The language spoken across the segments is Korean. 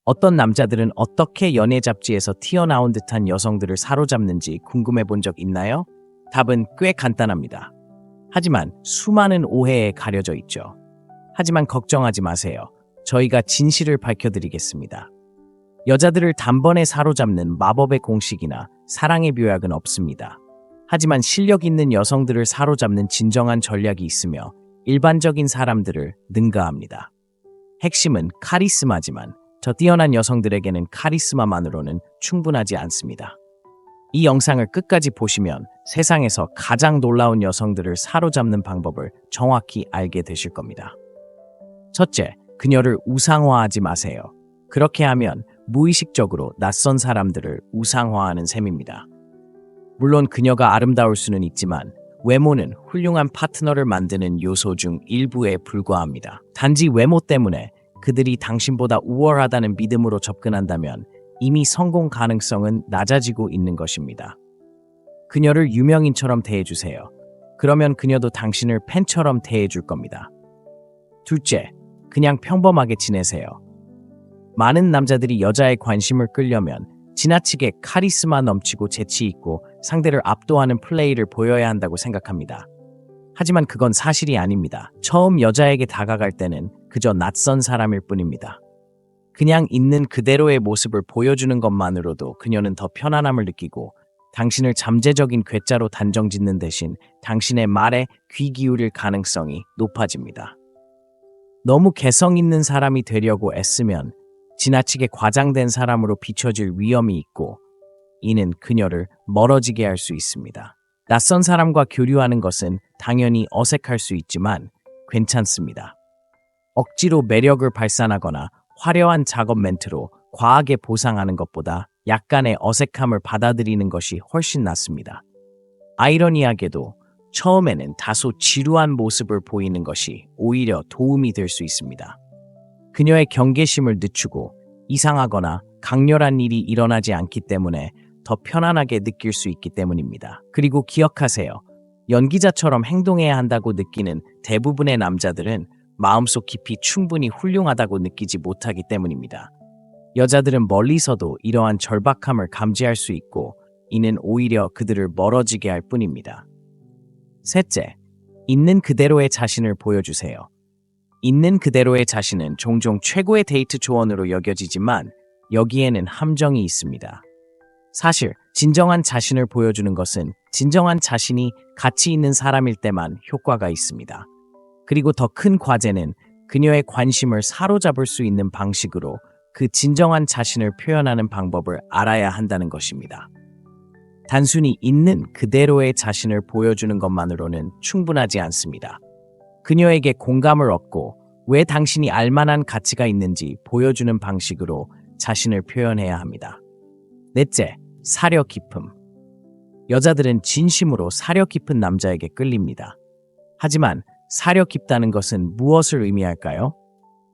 어떤 남자들은 어떻게 연애 잡지에서 튀어나온 듯한 여성들을 사로잡는지 궁금해 본 적 있나요? 답은 꽤 간단합니다. 하지만 수많은 오해에 가려져 있죠. 하지만 걱정하지 마세요. 저희가 진실을 밝혀드리겠습니다. 여자들을 단번에 사로잡는 마법의 공식이나 사랑의 묘약은 없습니다. 하지만 실력 있는 여성들을 사로잡는 진정한 전략이 있으며 일반적인 사람들을 능가합니다. 핵심은 카리스마지만 저 뛰어난 여성들에게는 카리스마만으로는 충분하지 않습니다. 이 영상을 끝까지 보시면 세상에서 가장 놀라운 여성들을 사로잡는 방법을 정확히 알게 되실 겁니다. 첫째, 그녀를 우상화하지 마세요. 그렇게 하면 무의식적으로 낯선 사람들을 우상화하는 셈입니다. 물론 그녀가 아름다울 수는 있지만 외모는 훌륭한 파트너를 만드는 요소 중 일부에 불과합니다. 단지 외모 때문에 그들이 당신보다 우월하다는 믿음으로 접근한다면 이미 성공 가능성은 낮아지고 있는 것입니다. 그녀를 유명인처럼 대해주세요. 그러면 그녀도 당신을 팬처럼 대해줄 겁니다. 둘째, 그냥 평범하게 지내세요. 많은 남자들이 여자의 관심을 끌려면 지나치게 카리스마 넘치고 재치 있고 상대를 압도하는 플레이를 보여야 한다고 생각합니다. 하지만 그건 사실이 아닙니다. 처음 여자에게 다가갈 때는 그저 낯선 사람일 뿐입니다. 그냥 있는 그대로의 모습을 보여주는 것만으로도 그녀는 더 편안함을 느끼고 당신을 잠재적인 괴짜로 단정짓는 대신 당신의 말에 귀 기울일 가능성이 높아집니다. 너무 개성 있는 사람이 되려고 애쓰면 지나치게 과장된 사람으로 비춰질 위험이 있고 이는 그녀를 멀어지게 할 수 있습니다. 낯선 사람과 교류하는 것은 당연히 어색할 수 있지만 괜찮습니다. 억지로 매력을 발산하거나 화려한 작업 멘트로 과하게 보상하는 것보다 약간의 어색함을 받아들이는 것이 훨씬 낫습니다. 아이러니하게도 처음에는 다소 지루한 모습을 보이는 것이 오히려 도움이 될 수 있습니다. 그녀의 경계심을 늦추고 이상하거나 강렬한 일이 일어나지 않기 때문에 더 편안하게 느낄 수 있기 때문입니다. 그리고 기억하세요. 연기자처럼 행동해야 한다고 느끼는 대부분의 남자들은 마음속 깊이 충분히 훌륭하다고 느끼지 못하기 때문입니다. 여자들은 멀리서도 이러한 절박함을 감지할 수 있고 이는 오히려 그들을 멀어지게 할 뿐입니다. 셋째, 있는 그대로의 자신을 보여주세요. 있는 그대로의 자신은 종종 최고의 데이트 조언으로 여겨지지만 여기에는 함정이 있습니다. 사실 진정한 자신을 보여주는 것은 진정한 자신이 가치 있는 사람일 때만 효과가 있습니다. 그리고 더 큰 과제는 그녀의 관심을 사로잡을 수 있는 방식으로 그 진정한 자신을 표현하는 방법을 알아야 한다는 것입니다. 단순히 있는 그대로의 자신을 보여주는 것만으로는 충분하지 않습니다. 그녀에게 공감을 얻고 왜 당신이 알만한 가치가 있는지 보여주는 방식으로 자신을 표현해야 합니다. 넷째, 사려 깊음. 여자들은 진심으로 사려 깊은 남자에게 끌립니다. 하지만 사려 깊다는 것은 무엇을 의미할까요?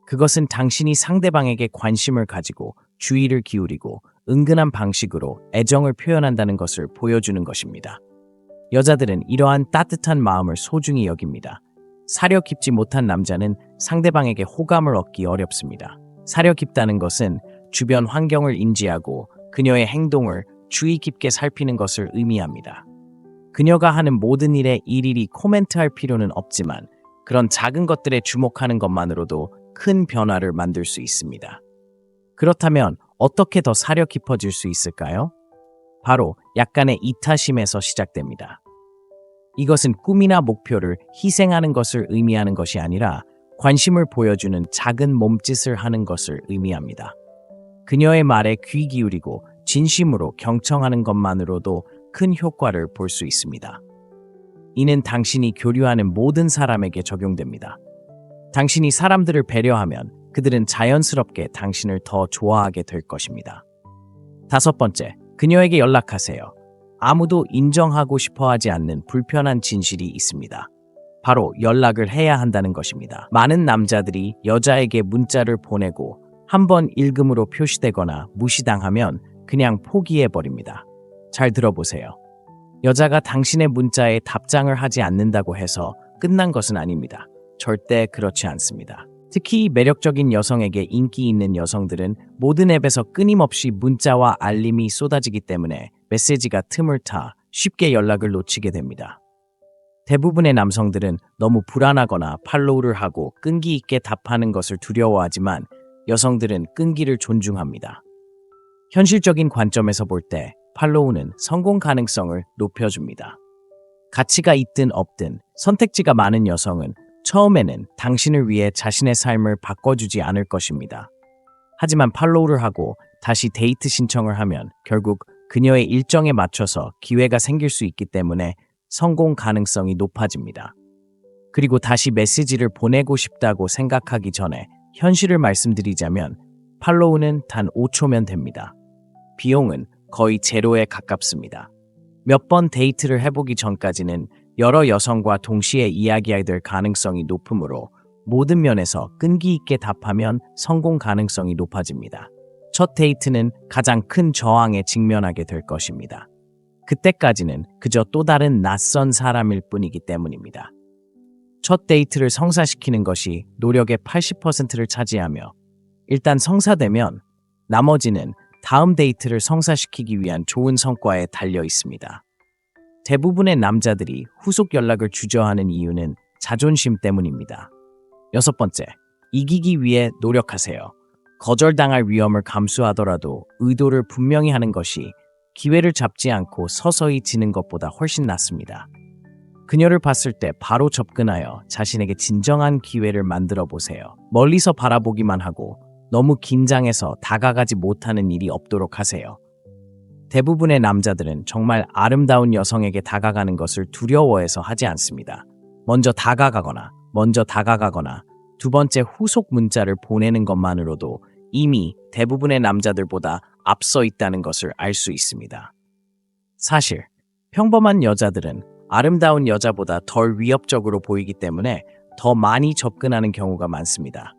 그것은 당신이 상대방에게 관심을 가지고 주의를 기울이고 은근한 방식으로 애정을 표현한다는 것을 보여주는 것입니다. 여자들은 이러한 따뜻한 마음을 소중히 여깁니다. 사려 깊지 못한 남자는 상대방에게 호감을 얻기 어렵습니다. 사려 깊다는 것은 주변 환경을 인지하고 그녀의 행동을 주의 깊게 살피는 것을 의미합니다. 그녀가 하는 모든 일에 일일이 코멘트할 필요는 없지만 그런 작은 것들에 주목하는 것만으로도 큰 변화를 만들 수 있습니다. 그렇다면 어떻게 더 사려 깊어질 수 있을까요? 바로 약간의 이타심에서 시작됩니다. 이것은 꿈이나 목표를 희생하는 것을 의미하는 것이 아니라 관심을 보여주는 작은 몸짓을 하는 것을 의미합니다. 그녀의 말에 귀 기울이고 진심으로 경청하는 것만으로도 큰 효과를 볼 수 있습니다. 이는 당신이 교류하는 모든 사람에게 적용됩니다. 당신이 사람들을 배려하면 그들은 자연스럽게 당신을 더 좋아하게 될 것입니다. 다섯 번째, 그녀에게 연락하세요. 아무도 인정하고 싶어 하지 않는 불편한 진실이 있습니다. 바로 연락을 해야 한다는 것입니다. 많은 남자들이 여자에게 문자를 보내고 한번 읽음으로 표시되거나 무시당하면 그냥 포기해버립니다. 잘 들어보세요. 여자가 당신의 문자에 답장을 하지 않는다고 해서 끝난 것은 아닙니다. 절대 그렇지 않습니다. 특히 매력적인 여성에게 인기 있는 여성들은 모든 앱에서 끊임없이 문자와 알림이 쏟아지기 때문에 메시지가 틈을 타 쉽게 연락을 놓치게 됩니다. 대부분의 남성들은 너무 불안하거나 팔로우를 하고 끈기 있게 답하는 것을 두려워하지만 여성들은 끈기를 존중합니다. 현실적인 관점에서 볼 때 팔로우는 성공 가능성을 높여줍니다. 가치가 있든 없든 선택지가 많은 여성은 처음에는 당신을 위해 자신의 삶을 바꿔주지 않을 것입니다. 하지만 팔로우를 하고 다시 데이트 신청을 하면 결국 그녀의 일정에 맞춰서 기회가 생길 수 있기 때문에 성공 가능성이 높아집니다. 그리고 다시 메시지를 보내고 싶다고 생각하기 전에 현실을 말씀드리자면 팔로우는 단 5초면 됩니다. 비용은 거의 제로에 가깝습니다. 몇 번 데이트를 해보기 전까지는 여러 여성과 동시에 이야기해야 될 가능성이 높으므로 모든 면에서 끈기 있게 답하면 성공 가능성이 높아집니다. 첫 데이트는 가장 큰 저항에 직면하게 될 것입니다. 그때까지는 그저 또 다른 낯선 사람일 뿐이기 때문입니다. 첫 데이트를 성사시키는 것이 노력의 80%를 차지하며 일단 성사되면 나머지는 다음 데이트를 성사시키기 위한 좋은 성과에 달려 있습니다. 대부분의 남자들이 후속 연락을 주저하는 이유는 자존심 때문입니다. 6번째, 이기기 위해 노력하세요. 거절당할 위험을 감수하더라도 의도를 분명히 하는 것이 기회를 잡지 않고 서서히 지는 것보다 훨씬 낫습니다. 그녀를 봤을 때 바로 접근하여 자신에게 진정한 기회를 만들어 보세요. 멀리서 바라보기만 하고 너무 긴장해서 다가가지 못하는 일이 없도록 하세요. 대부분의 남자들은 정말 아름다운 여성에게 다가가는 것을 두려워해서 하지 않습니다. 먼저 다가가거나 두 번째 후속 문자를 보내는 것만으로도 이미 대부분의 남자들보다 앞서 있다는 것을 알 수 있습니다. 사실 평범한 여자들은 아름다운 여자보다 덜 위협적으로 보이기 때문에 더 많이 접근하는 경우가 많습니다.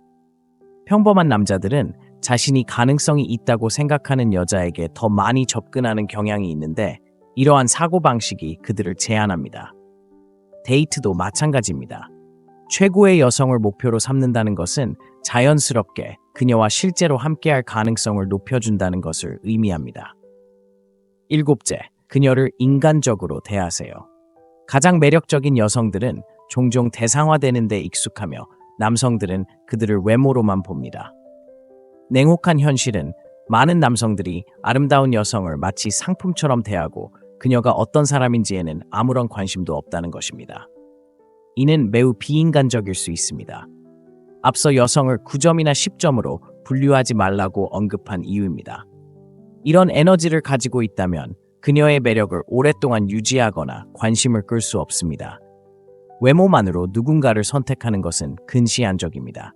평범한 남자들은 자신이 가능성이 있다고 생각하는 여자에게 더 많이 접근하는 경향이 있는데 이러한 사고방식이 그들을 제한합니다. 데이트도 마찬가지입니다. 최고의 여성을 목표로 삼는다는 것은 자연스럽게 그녀와 실제로 함께할 가능성을 높여준다는 것을 의미합니다. 7째, 그녀를 인간적으로 대하세요. 가장 매력적인 여성들은 종종 대상화되는 데 익숙하며 남성들은 그들을 외모로만 봅니다. 냉혹한 현실은 많은 남성들이 아름다운 여성을 마치 상품처럼 대하고 그녀가 어떤 사람인지에는 아무런 관심도 없다는 것입니다. 이는 매우 비인간적일 수 있습니다. 앞서 여성을 9점이나 10점으로 분류하지 말라고 언급한 이유입니다. 이런 에너지를 가지고 있다면 그녀의 매력을 오랫동안 유지하거나 관심을 끌 수 없습니다. 외모만으로 누군가를 선택하는 것은 근시안적입니다.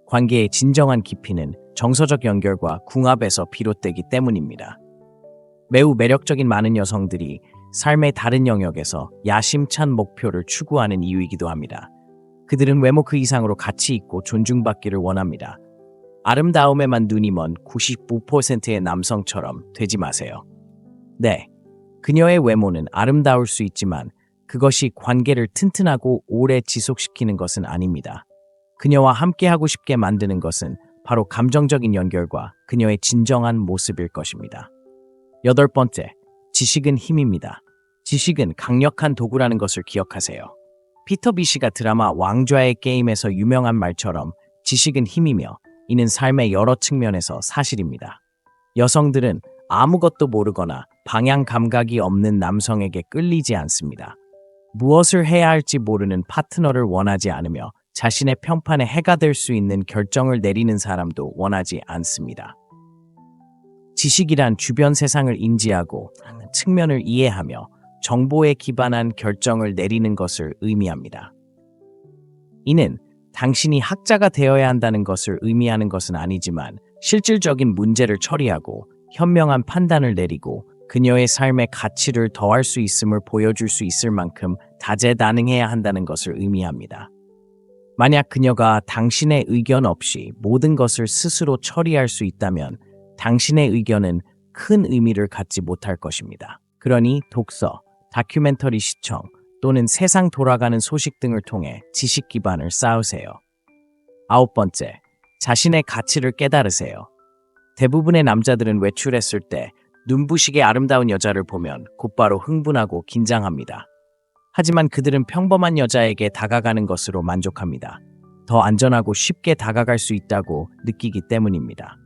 관계의 진정한 깊이는 정서적 연결과 궁합에서 비롯되기 때문입니다. 매우 매력적인 많은 여성들이 삶의 다른 영역에서 야심찬 목표를 추구하는 이유이기도 합니다. 그들은 외모 그 이상으로 가치 있고 존중받기를 원합니다. 아름다움에만 눈이 먼 95%의 남성처럼 되지 마세요. 네, 그녀의 외모는 아름다울 수 있지만 그것이 관계를 튼튼하고 오래 지속시키는 것은 아닙니다. 그녀와 함께하고 싶게 만드는 것은 바로 감정적인 연결과 그녀의 진정한 모습일 것입니다. 8번째, 지식은 힘입니다. 지식은 강력한 도구라는 것을 기억하세요. 피터 비시가 드라마 왕좌의 게임에서 유명한 말처럼 지식은 힘이며 이는 삶의 여러 측면에서 사실입니다. 여성들은 아무것도 모르거나 방향 감각이 없는 남성에게 끌리지 않습니다. 무엇을 해야 할지 모르는 파트너를 원하지 않으며 자신의 평판에 해가 될 수 있는 결정을 내리는 사람도 원하지 않습니다. 지식이란 주변 세상을 인지하고 측면을 이해하며 정보에 기반한 결정을 내리는 것을 의미합니다. 이는 당신이 학자가 되어야 한다는 것을 의미하는 것은 아니지만 실질적인 문제를 처리하고 현명한 판단을 내리고 그녀의 삶의 가치를 더할 수 있음을 보여줄 수 있을 만큼 다재다능해야 한다는 것을 의미합니다. 만약 그녀가 당신의 의견 없이 모든 것을 스스로 처리할 수 있다면 당신의 의견은 큰 의미를 갖지 못할 것입니다. 그러니 독서, 다큐멘터리 시청 또는 세상 돌아가는 소식 등을 통해 지식 기반을 쌓으세요. 9번째, 자신의 가치를 깨달으세요. 대부분의 남자들은 외출했을 때 눈부시게 아름다운 여자를 보면 곧바로 흥분하고 긴장합니다. 하지만 그들은 평범한 여자에게 다가가는 것으로 만족합니다. 더 안전하고 쉽게 다가갈 수 있다고 느끼기 때문입니다.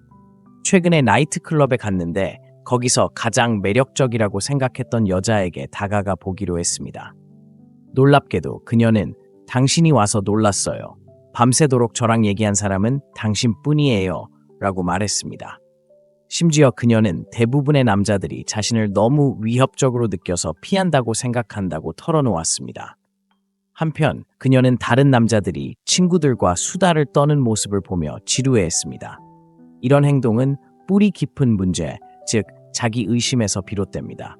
최근에 나이트클럽에 갔는데 거기서 가장 매력적이라고 생각했던 여자에게 다가가 보기로 했습니다. 놀랍게도 그녀는 당신이 와서 놀랐어요. 밤새도록 저랑 얘기한 사람은 당신뿐이에요. 라고 말했습니다. 심지어 그녀는 대부분의 남자들이 자신을 너무 위협적으로 느껴서 피한다고 생각한다고 털어놓았습니다. 한편 그녀는 다른 남자들이 친구들과 수다를 떠는 모습을 보며 지루해했습니다. 이런 행동은 뿌리 깊은 문제, 즉 자기 의심에서 비롯됩니다.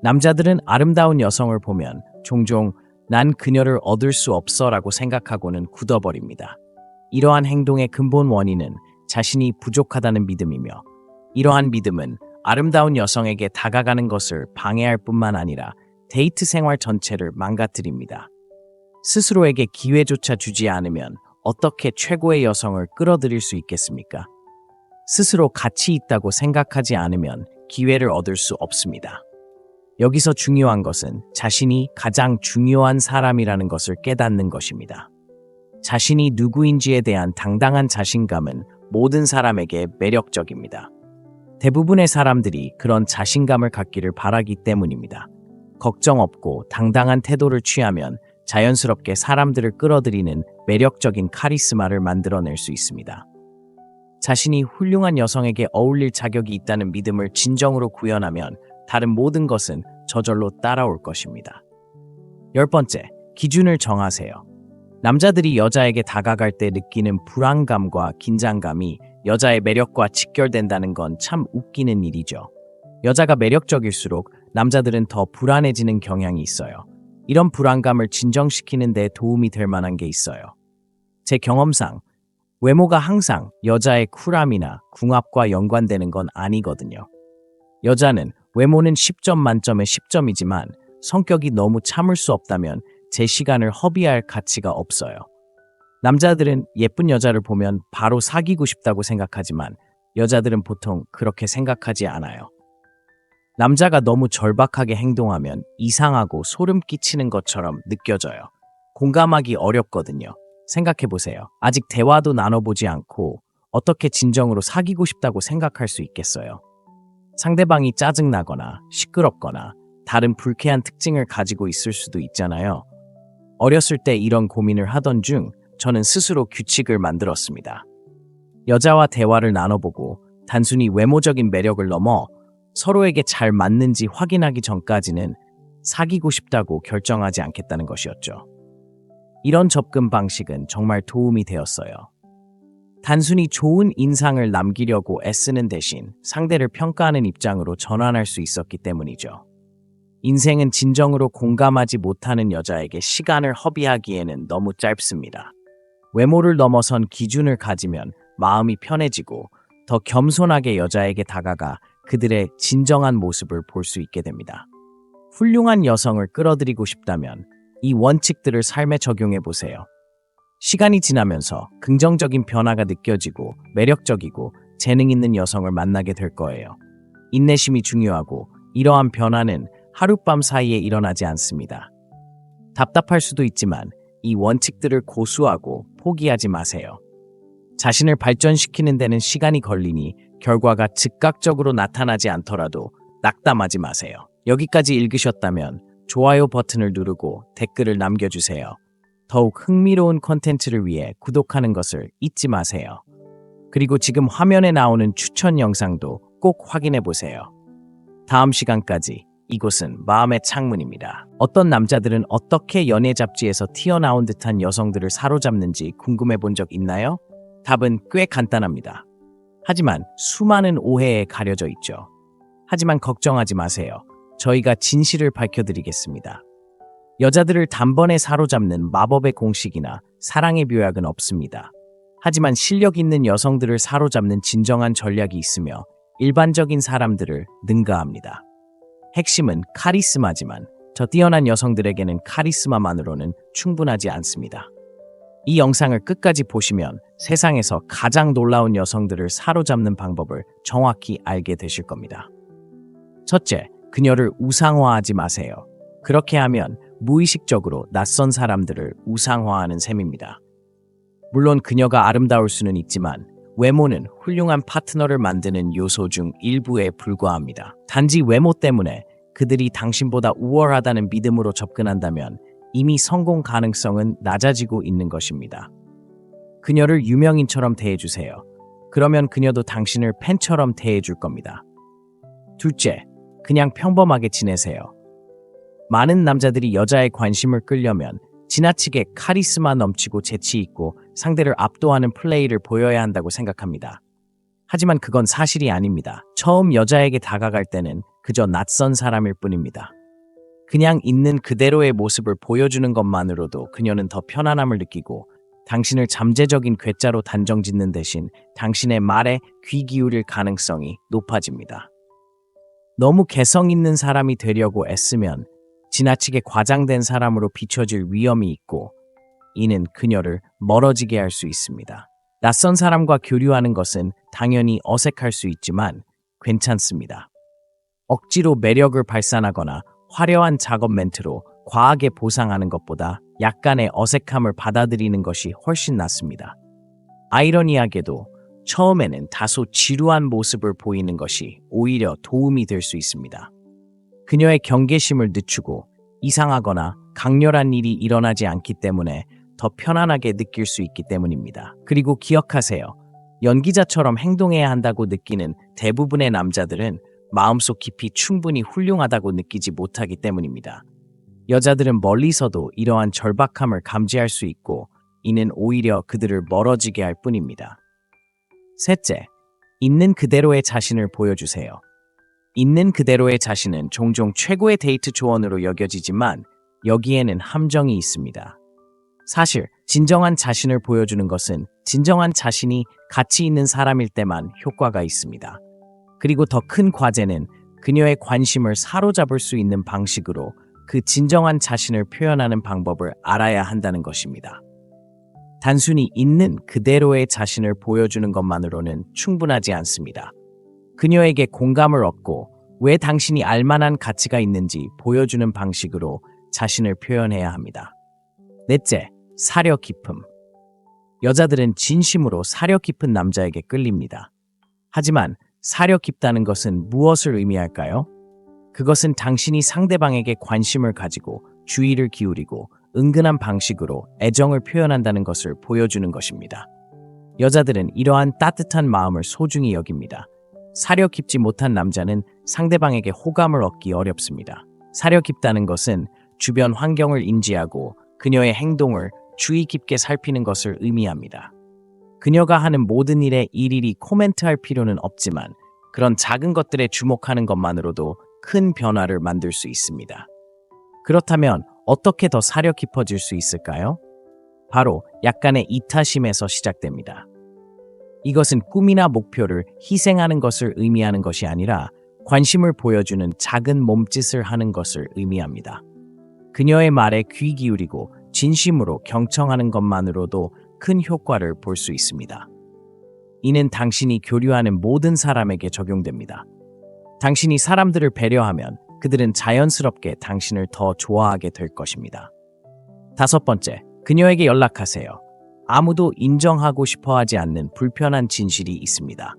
남자들은 아름다운 여성을 보면 종종 난 그녀를 얻을 수 없어라고 생각하고는 굳어버립니다. 이러한 행동의 근본 원인은 자신이 부족하다는 믿음이며 이러한 믿음은 아름다운 여성에게 다가가는 것을 방해할 뿐만 아니라 데이트 생활 전체를 망가뜨립니다. 스스로에게 기회조차 주지 않으면 어떻게 최고의 여성을 끌어들일 수 있겠습니까? 스스로 가치 있다고 생각하지 않으면 기회를 얻을 수 없습니다. 여기서 중요한 것은 자신이 가장 중요한 사람이라는 것을 깨닫는 것입니다. 자신이 누구인지에 대한 당당한 자신감은 모든 사람에게 매력적입니다. 대부분의 사람들이 그런 자신감을 갖기를 바라기 때문입니다. 걱정 없고 당당한 태도를 취하면 자연스럽게 사람들을 끌어들이는 매력적인 카리스마를 만들어낼 수 있습니다. 자신이 훌륭한 여성에게 어울릴 자격이 있다는 믿음을 진정으로 구현하면 다른 모든 것은 저절로 따라올 것입니다. 10번째, 기준을 정하세요. 남자들이 여자에게 다가갈 때 느끼는 불안감과 긴장감이 여자의 매력과 직결된다는 건 참 웃기는 일이죠. 여자가 매력적일수록 남자들은 더 불안해지는 경향이 있어요. 이런 불안감을 진정시키는 데 도움이 될 만한 게 있어요. 제 경험상 외모가 항상 여자의 쿨함이나 궁합과 연관되는 건 아니거든요. 여자는 외모는 10점 만점에 10점이지만 성격이 너무 참을 수 없다면 제 시간을 허비할 가치가 없어요. 남자들은 예쁜 여자를 보면 바로 사귀고 싶다고 생각하지만 여자들은 보통 그렇게 생각하지 않아요. 남자가 너무 절박하게 행동하면 이상하고 소름 끼치는 것처럼 느껴져요. 공감하기 어렵거든요. 생각해보세요. 아직 대화도 나눠보지 않고 어떻게 진정으로 사귀고 싶다고 생각할 수 있겠어요? 상대방이 짜증나거나 시끄럽거나 다른 불쾌한 특징을 가지고 있을 수도 있잖아요. 어렸을 때 이런 고민을 하던 중 저는 스스로 규칙을 만들었습니다. 여자와 대화를 나눠보고 단순히 외모적인 매력을 넘어 서로에게 잘 맞는지 확인하기 전까지는 사귀고 싶다고 결정하지 않겠다는 것이었죠. 이런 접근 방식은 정말 도움이 되었어요. 단순히 좋은 인상을 남기려고 애쓰는 대신 상대를 평가하는 입장으로 전환할 수 있었기 때문이죠. 인생은 진정으로 공감하지 못하는 여자에게 시간을 허비하기에는 너무 짧습니다. 외모를 넘어선 기준을 가지면 마음이 편해지고 더 겸손하게 여자에게 다가가 그들의 진정한 모습을 볼 수 있게 됩니다. 훌륭한 여성을 끌어들이고 싶다면 이 원칙들을 삶에 적용해 보세요. 시간이 지나면서 긍정적인 변화가 느껴지고 매력적이고 재능 있는 여성을 만나게 될 거예요. 인내심이 중요하고 이러한 변화는 하룻밤 사이에 일어나지 않습니다. 답답할 수도 있지만 이 원칙들을 고수하고 포기하지 마세요. 자신을 발전시키는 데는 시간이 걸리니 결과가 즉각적으로 나타나지 않더라도 낙담하지 마세요. 여기까지 읽으셨다면 좋아요 버튼을 누르고 댓글을 남겨주세요. 더욱 흥미로운 콘텐츠를 위해 구독하는 것을 잊지 마세요. 그리고 지금 화면에 나오는 추천 영상도 꼭 확인해 보세요. 다음 시간까지 이곳은 마음의 창문입니다. 어떤 남자들은 어떻게 연예 잡지에서 튀어나온 듯한 여성들을 사로잡는지 궁금해 본 적 있나요? 답은 꽤 간단합니다. 하지만 수많은 오해에 가려져 있죠. 하지만 걱정하지 마세요. 저희가 진실을 밝혀드리겠습니다. 여자들을 단번에 사로잡는 마법의 공식이나 사랑의 묘약은 없습니다. 하지만 실력 있는 여성들을 사로잡는 진정한 전략이 있으며 일반적인 사람들을 능가합니다. 핵심은 카리스마지만 저 뛰어난 여성들에게는 카리스마만으로는 충분하지 않습니다. 이 영상을 끝까지 보시면 세상에서 가장 놀라운 여성들을 사로잡는 방법을 정확히 알게 되실 겁니다. 첫째, 그녀를 우상화하지 마세요. 그렇게 하면 무의식적으로 낯선 사람들을 우상화하는 셈입니다. 물론 그녀가 아름다울 수는 있지만 외모는 훌륭한 파트너를 만드는 요소 중 일부에 불과합니다. 단지 외모 때문에 그들이 당신보다 우월하다는 믿음으로 접근한다면 이미 성공 가능성은 낮아지고 있는 것입니다. 그녀를 유명인처럼 대해주세요. 그러면 그녀도 당신을 팬처럼 대해줄 겁니다. 둘째, 그냥 평범하게 지내세요. 많은 남자들이 여자의 관심을 끌려면 지나치게 카리스마 넘치고 재치 있고 상대를 압도하는 플레이를 보여야 한다고 생각합니다. 하지만 그건 사실이 아닙니다. 처음 여자에게 다가갈 때는 그저 낯선 사람일 뿐입니다. 그냥 있는 그대로의 모습을 보여주는 것만으로도 그녀는 더 편안함을 느끼고 당신을 잠재적인 괴짜로 단정짓는 대신 당신의 말에 귀 기울일 가능성이 높아집니다. 너무 개성 있는 사람이 되려고 애쓰면 지나치게 과장된 사람으로 비춰질 위험이 있고 이는 그녀를 멀어지게 할 수 있습니다. 낯선 사람과 교류하는 것은 당연히 어색할 수 있지만 괜찮습니다. 억지로 매력을 발산하거나 화려한 작업 멘트로 과하게 보상하는 것보다 약간의 어색함을 받아들이는 것이 훨씬 낫습니다. 아이러니하게도 처음에는 다소 지루한 모습을 보이는 것이 오히려 도움이 될 수 있습니다. 그녀의 경계심을 늦추고 이상하거나 강렬한 일이 일어나지 않기 때문에 더 편안하게 느낄 수 있기 때문입니다. 그리고 기억하세요. 연기자처럼 행동해야 한다고 느끼는 대부분의 남자들은 마음속 깊이 충분히 훌륭하다고 느끼지 못하기 때문입니다. 여자들은 멀리서도 이러한 절박함을 감지할 수 있고 이는 오히려 그들을 멀어지게 할 뿐입니다. 셋째, 있는 그대로의 자신을 보여주세요. 있는 그대로의 자신은 종종 최고의 데이트 조언으로 여겨지지만 여기에는 함정이 있습니다. 사실 진정한 자신을 보여주는 것은 진정한 자신이 가치 있는 사람일 때만 효과가 있습니다. 그리고 더 큰 과제는 그녀의 관심을 사로잡을 수 있는 방식으로 그 진정한 자신을 표현하는 방법을 알아야 한다는 것입니다. 단순히 있는 그대로의 자신을 보여주는 것만으로는 충분하지 않습니다. 그녀에게 공감을 얻고 왜 당신이 알만한 가치가 있는지 보여주는 방식으로 자신을 표현해야 합니다. 넷째, 사려 깊음. 여자들은 진심으로 사려 깊은 남자에게 끌립니다. 하지만 사려 깊다는 것은 무엇을 의미할까요? 그것은 당신이 상대방에게 관심을 가지고 주의를 기울이고 은근한 방식으로 애정을 표현한다는 것을 보여주는 것입니다. 여자들은 이러한 따뜻한 마음을 소중히 여깁니다. 사려 깊지 못한 남자는 상대방에게 호감을 얻기 어렵습니다. 사려 깊다는 것은 주변 환경을 인지하고 그녀의 행동을 주의 깊게 살피는 것을 의미합니다. 그녀가 하는 모든 일에 일일이 코멘트할 필요는 없지만 그런 작은 것들에 주목하는 것만으로도 큰 변화를 만들 수 있습니다. 그렇다면 어떻게 더 사려 깊어질 수 있을까요? 바로 약간의 이타심에서 시작됩니다. 이것은 꿈이나 목표를 희생하는 것을 의미하는 것이 아니라 관심을 보여주는 작은 몸짓을 하는 것을 의미합니다. 그녀의 말에 귀 기울이고 진심으로 경청하는 것만으로도 큰 효과를 볼 수 있습니다. 이는 당신이 교류하는 모든 사람에게 적용됩니다. 당신이 사람들을 배려하면 그들은 자연스럽게 당신을 더 좋아하게 될 것입니다. 다섯 번째, 그녀에게 연락하세요. 아무도 인정하고 싶어 하지 않는 불편한 진실이 있습니다.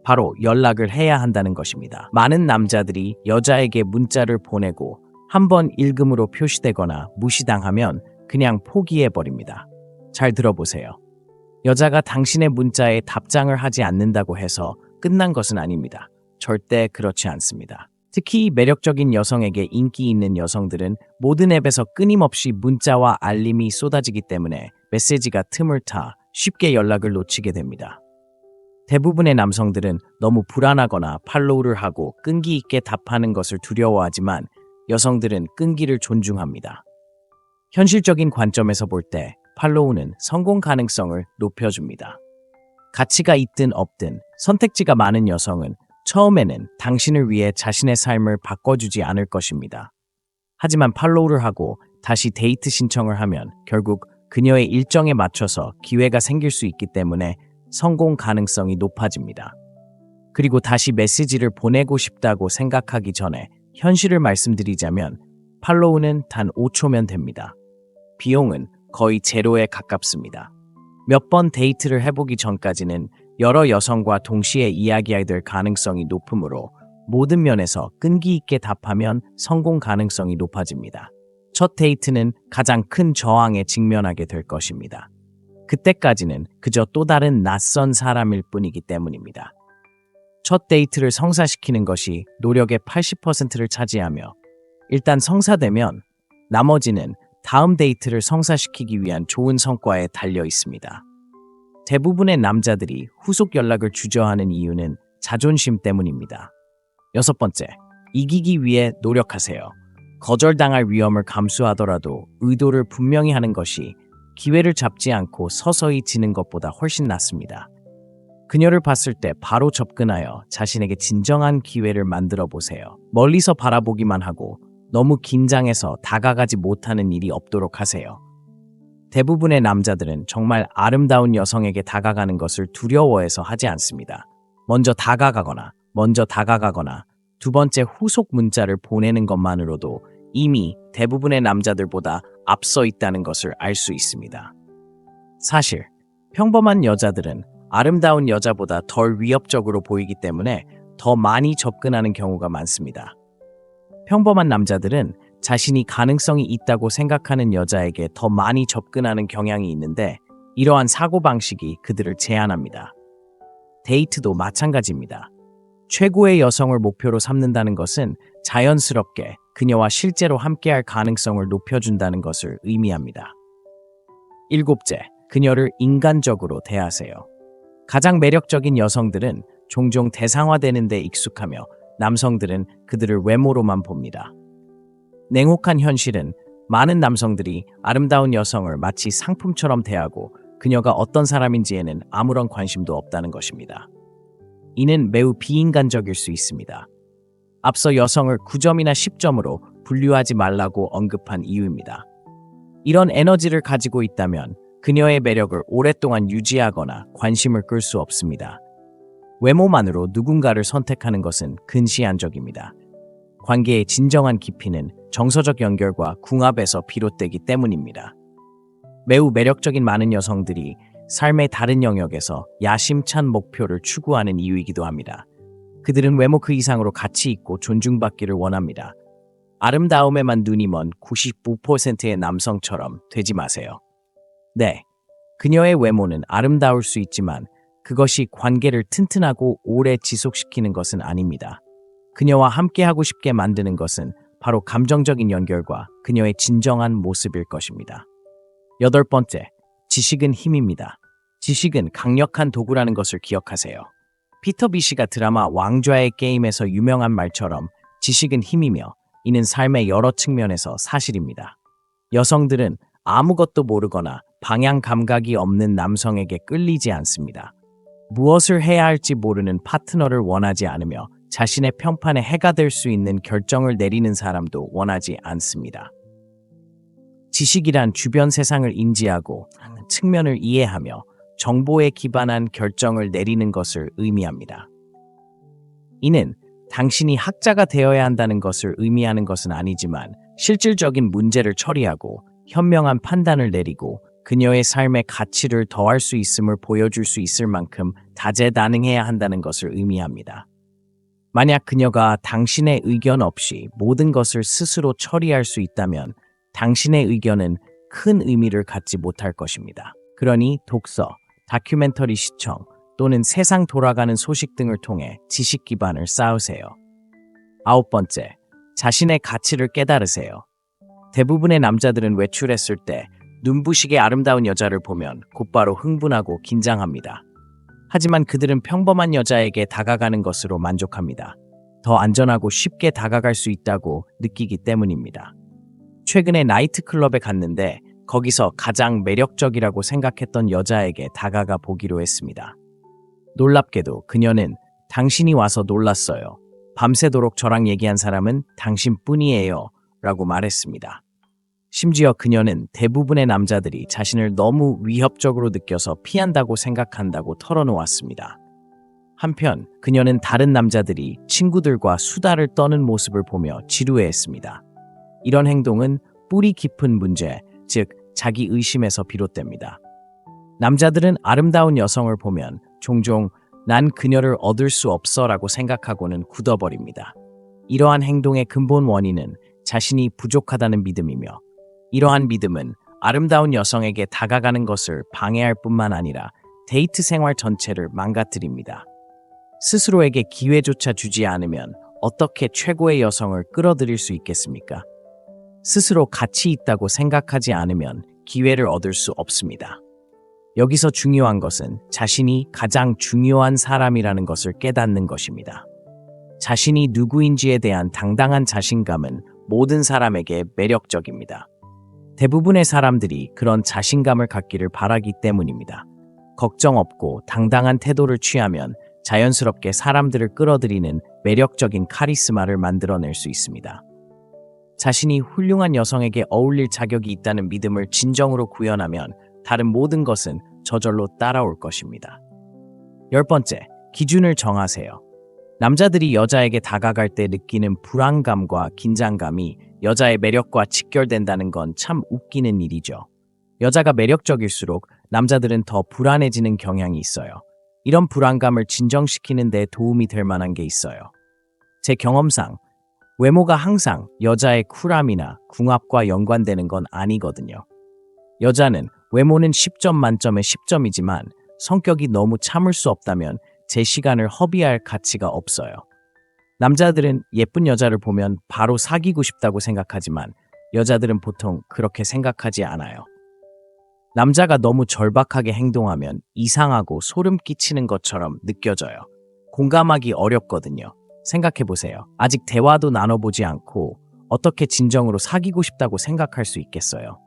바로 연락을 해야 한다는 것입니다. 많은 남자들이 여자에게 문자를 보내고 한번 읽음으로 표시되거나 무시당하면 그냥 포기해버립니다. 잘 들어보세요. 여자가 당신의 문자에 답장을 하지 않는다고 해서 끝난 것은 아닙니다. 절대 그렇지 않습니다. 특히 매력적인 여성에게 인기 있는 여성들은 모든 앱에서 끊임없이 문자와 알림이 쏟아지기 때문에 메시지가 틈을 타 쉽게 연락을 놓치게 됩니다. 대부분의 남성들은 너무 불안하거나 팔로우를 하고 끈기 있게 답하는 것을 두려워하지만 여성들은 끈기를 존중합니다. 현실적인 관점에서 볼 때 팔로우는 성공 가능성을 높여줍니다. 가치가 있든 없든 선택지가 많은 여성은 처음에는 당신을 위해 자신의 삶을 바꿔주지 않을 것입니다. 하지만 팔로우를 하고 다시 데이트 신청을 하면 결국 그녀의 일정에 맞춰서 기회가 생길 수 있기 때문에 성공 가능성이 높아집니다. 그리고 다시 메시지를 보내고 싶다고 생각하기 전에 현실을 말씀드리자면 팔로우는 단 5초면 됩니다. 비용은 거의 제로에 가깝습니다. 몇 번 데이트를 해보기 전까지는 여러 여성과 동시에 이야기해야 될 가능성이 높으므로 모든 면에서 끈기 있게 답하면 성공 가능성이 높아집니다. 첫 데이트는 가장 큰 저항에 직면하게 될 것입니다. 그때까지는 그저 또 다른 낯선 사람일 뿐이기 때문입니다. 첫 데이트를 성사시키는 것이 노력의 80%를 차지하며 일단 성사되면 나머지는 다음 데이트를 성사시키기 위한 좋은 성과에 달려 있습니다. 대부분의 남자들이 후속 연락을 주저하는 이유는 자존심 때문입니다. 6번째, 이기기 위해 노력하세요. 거절당할 위험을 감수하더라도 의도를 분명히 하는 것이 기회를 잡지 않고 서서히 지는 것보다 훨씬 낫습니다. 그녀를 봤을 때 바로 접근하여 자신에게 진정한 기회를 만들어 보세요. 멀리서 바라보기만 하고 너무 긴장해서 다가가지 못하는 일이 없도록 하세요. 대부분의 남자들은 정말 아름다운 여성에게 다가가는 것을 두려워해서 하지 않습니다. 먼저 다가가거나 두 번째 후속 문자를 보내는 것만으로도 이미 대부분의 남자들보다 앞서 있다는 것을 알 수 있습니다. 사실 평범한 여자들은 아름다운 여자보다 덜 위협적으로 보이기 때문에 더 많이 접근하는 경우가 많습니다. 평범한 남자들은 자신이 가능성이 있다고 생각하는 여자에게 더 많이 접근하는 경향이 있는데 이러한 사고방식이 그들을 제한합니다. 데이트도 마찬가지입니다. 최고의 여성을 목표로 삼는다는 것은 자연스럽게 그녀와 실제로 함께할 가능성을 높여준다는 것을 의미합니다. 7째, 그녀를 인간적으로 대하세요. 가장 매력적인 여성들은 종종 대상화되는 데 익숙하며 남성들은 그들을 외모로만 봅니다. 냉혹한 현실은 많은 남성들이 아름다운 여성을 마치 상품처럼 대하고 그녀가 어떤 사람인지에는 아무런 관심도 없다는 것입니다. 이는 매우 비인간적일 수 있습니다. 앞서 여성을 9점이나 10점으로 분류하지 말라고 언급한 이유입니다. 이런 에너지를 가지고 있다면 그녀의 매력을 오랫동안 유지하거나 관심을 끌 수 없습니다. 외모만으로 누군가를 선택하는 것은 근시안적입니다. 관계의 진정한 깊이는 정서적 연결과 궁합에서 비롯되기 때문입니다. 매우 매력적인 많은 여성들이 삶의 다른 영역에서 야심찬 목표를 추구하는 이유이기도 합니다. 그들은 외모 그 이상으로 가치 있고 존중받기를 원합니다. 아름다움에만 눈이 먼 95%의 남성처럼 되지 마세요. 네, 그녀의 외모는 아름다울 수 있지만 그것이 관계를 튼튼하고 오래 지속시키는 것은 아닙니다. 그녀와 함께하고 싶게 만드는 것은 바로 감정적인 연결과 그녀의 진정한 모습일 것입니다. 8번째, 지식은 힘입니다. 지식은 강력한 도구라는 것을 기억하세요. 피터 비시가 드라마 왕좌의 게임에서 유명한 말처럼 지식은 힘이며 이는 삶의 여러 측면에서 사실입니다. 여성들은 아무것도 모르거나 방향 감각이 없는 남성에게 끌리지 않습니다. 무엇을 해야 할지 모르는 파트너를 원하지 않으며 자신의 평판에 해가 될 수 있는 결정을 내리는 사람도 원하지 않습니다. 지식이란 주변 세상을 인지하고 측면을 이해하며 정보에 기반한 결정을 내리는 것을 의미합니다. 이는 당신이 학자가 되어야 한다는 것을 의미하는 것은 아니지만 실질적인 문제를 처리하고 현명한 판단을 내리고 그녀의 삶의 가치를 더할 수 있음을 보여줄 수 있을 만큼 다재다능해야 한다는 것을 의미합니다. 만약 그녀가 당신의 의견 없이 모든 것을 스스로 처리할 수 있다면 당신의 의견은 큰 의미를 갖지 못할 것입니다. 그러니 독서, 다큐멘터리 시청 또는 세상 돌아가는 소식 등을 통해 지식 기반을 쌓으세요. 9번째, 자신의 가치를 깨달으세요. 대부분의 남자들은 외출했을 때 눈부시게 아름다운 여자를 보면 곧바로 흥분하고 긴장합니다. 하지만 그들은 평범한 여자에게 다가가는 것으로 만족합니다. 더 안전하고 쉽게 다가갈 수 있다고 느끼기 때문입니다. 최근에 나이트클럽에 갔는데 거기서 가장 매력적이라고 생각했던 여자에게 다가가 보기로 했습니다. 놀랍게도 그녀는 당신이 와서 놀랐어요. 밤새도록 저랑 얘기한 사람은 당신뿐이에요. 라고 말했습니다. 심지어 그녀는 대부분의 남자들이 자신을 너무 위협적으로 느껴서 피한다고 생각한다고 털어놓았습니다. 한편 그녀는 다른 남자들이 친구들과 수다를 떠는 모습을 보며 지루해했습니다. 이런 행동은 뿌리 깊은 문제, 즉 자기 의심에서 비롯됩니다. 남자들은 아름다운 여성을 보면 종종 난 그녀를 얻을 수 없어라고 생각하고는 굳어버립니다. 이러한 행동의 근본 원인은 자신이 부족하다는 믿음이며, 이러한 믿음은 아름다운 여성에게 다가가는 것을 방해할 뿐만 아니라 데이트 생활 전체를 망가뜨립니다. 스스로에게 기회조차 주지 않으면 어떻게 최고의 여성을 끌어들일 수 있겠습니까? 스스로 가치 있다고 생각하지 않으면 기회를 얻을 수 없습니다. 여기서 중요한 것은 자신이 가장 중요한 사람이라는 것을 깨닫는 것입니다. 자신이 누구인지에 대한 당당한 자신감은 모든 사람에게 매력적입니다. 대부분의 사람들이 그런 자신감을 갖기를 바라기 때문입니다. 걱정 없고 당당한 태도를 취하면 자연스럽게 사람들을 끌어들이는 매력적인 카리스마를 만들어낼 수 있습니다. 자신이 훌륭한 여성에게 어울릴 자격이 있다는 믿음을 진정으로 구현하면 다른 모든 것은 저절로 따라올 것입니다. 10번째, 기준을 정하세요. 남자들이 여자에게 다가갈 때 느끼는 불안감과 긴장감이 여자의 매력과 직결된다는 건 참 웃기는 일이죠. 여자가 매력적일수록 남자들은 더 불안해지는 경향이 있어요. 이런 불안감을 진정시키는 데 도움이 될 만한 게 있어요. 제 경험상 외모가 항상 여자의 쿨함이나 궁합과 연관되는 건 아니거든요. 여자는 외모는 10점 만점에 10점이지만 성격이 너무 참을 수 없다면 제 시간을 허비할 가치가 없어요. 남자들은 예쁜 여자를 보면 바로 사귀고 싶다고 생각하지만 여자들은 보통 그렇게 생각하지 않아요. 남자가 너무 절박하게 행동하면 이상하고 소름 끼치는 것처럼 느껴져요. 공감하기 어렵거든요. 생각해보세요. 아직 대화도 나눠보지 않고 어떻게 진정으로 사귀고 싶다고 생각할 수 있겠어요?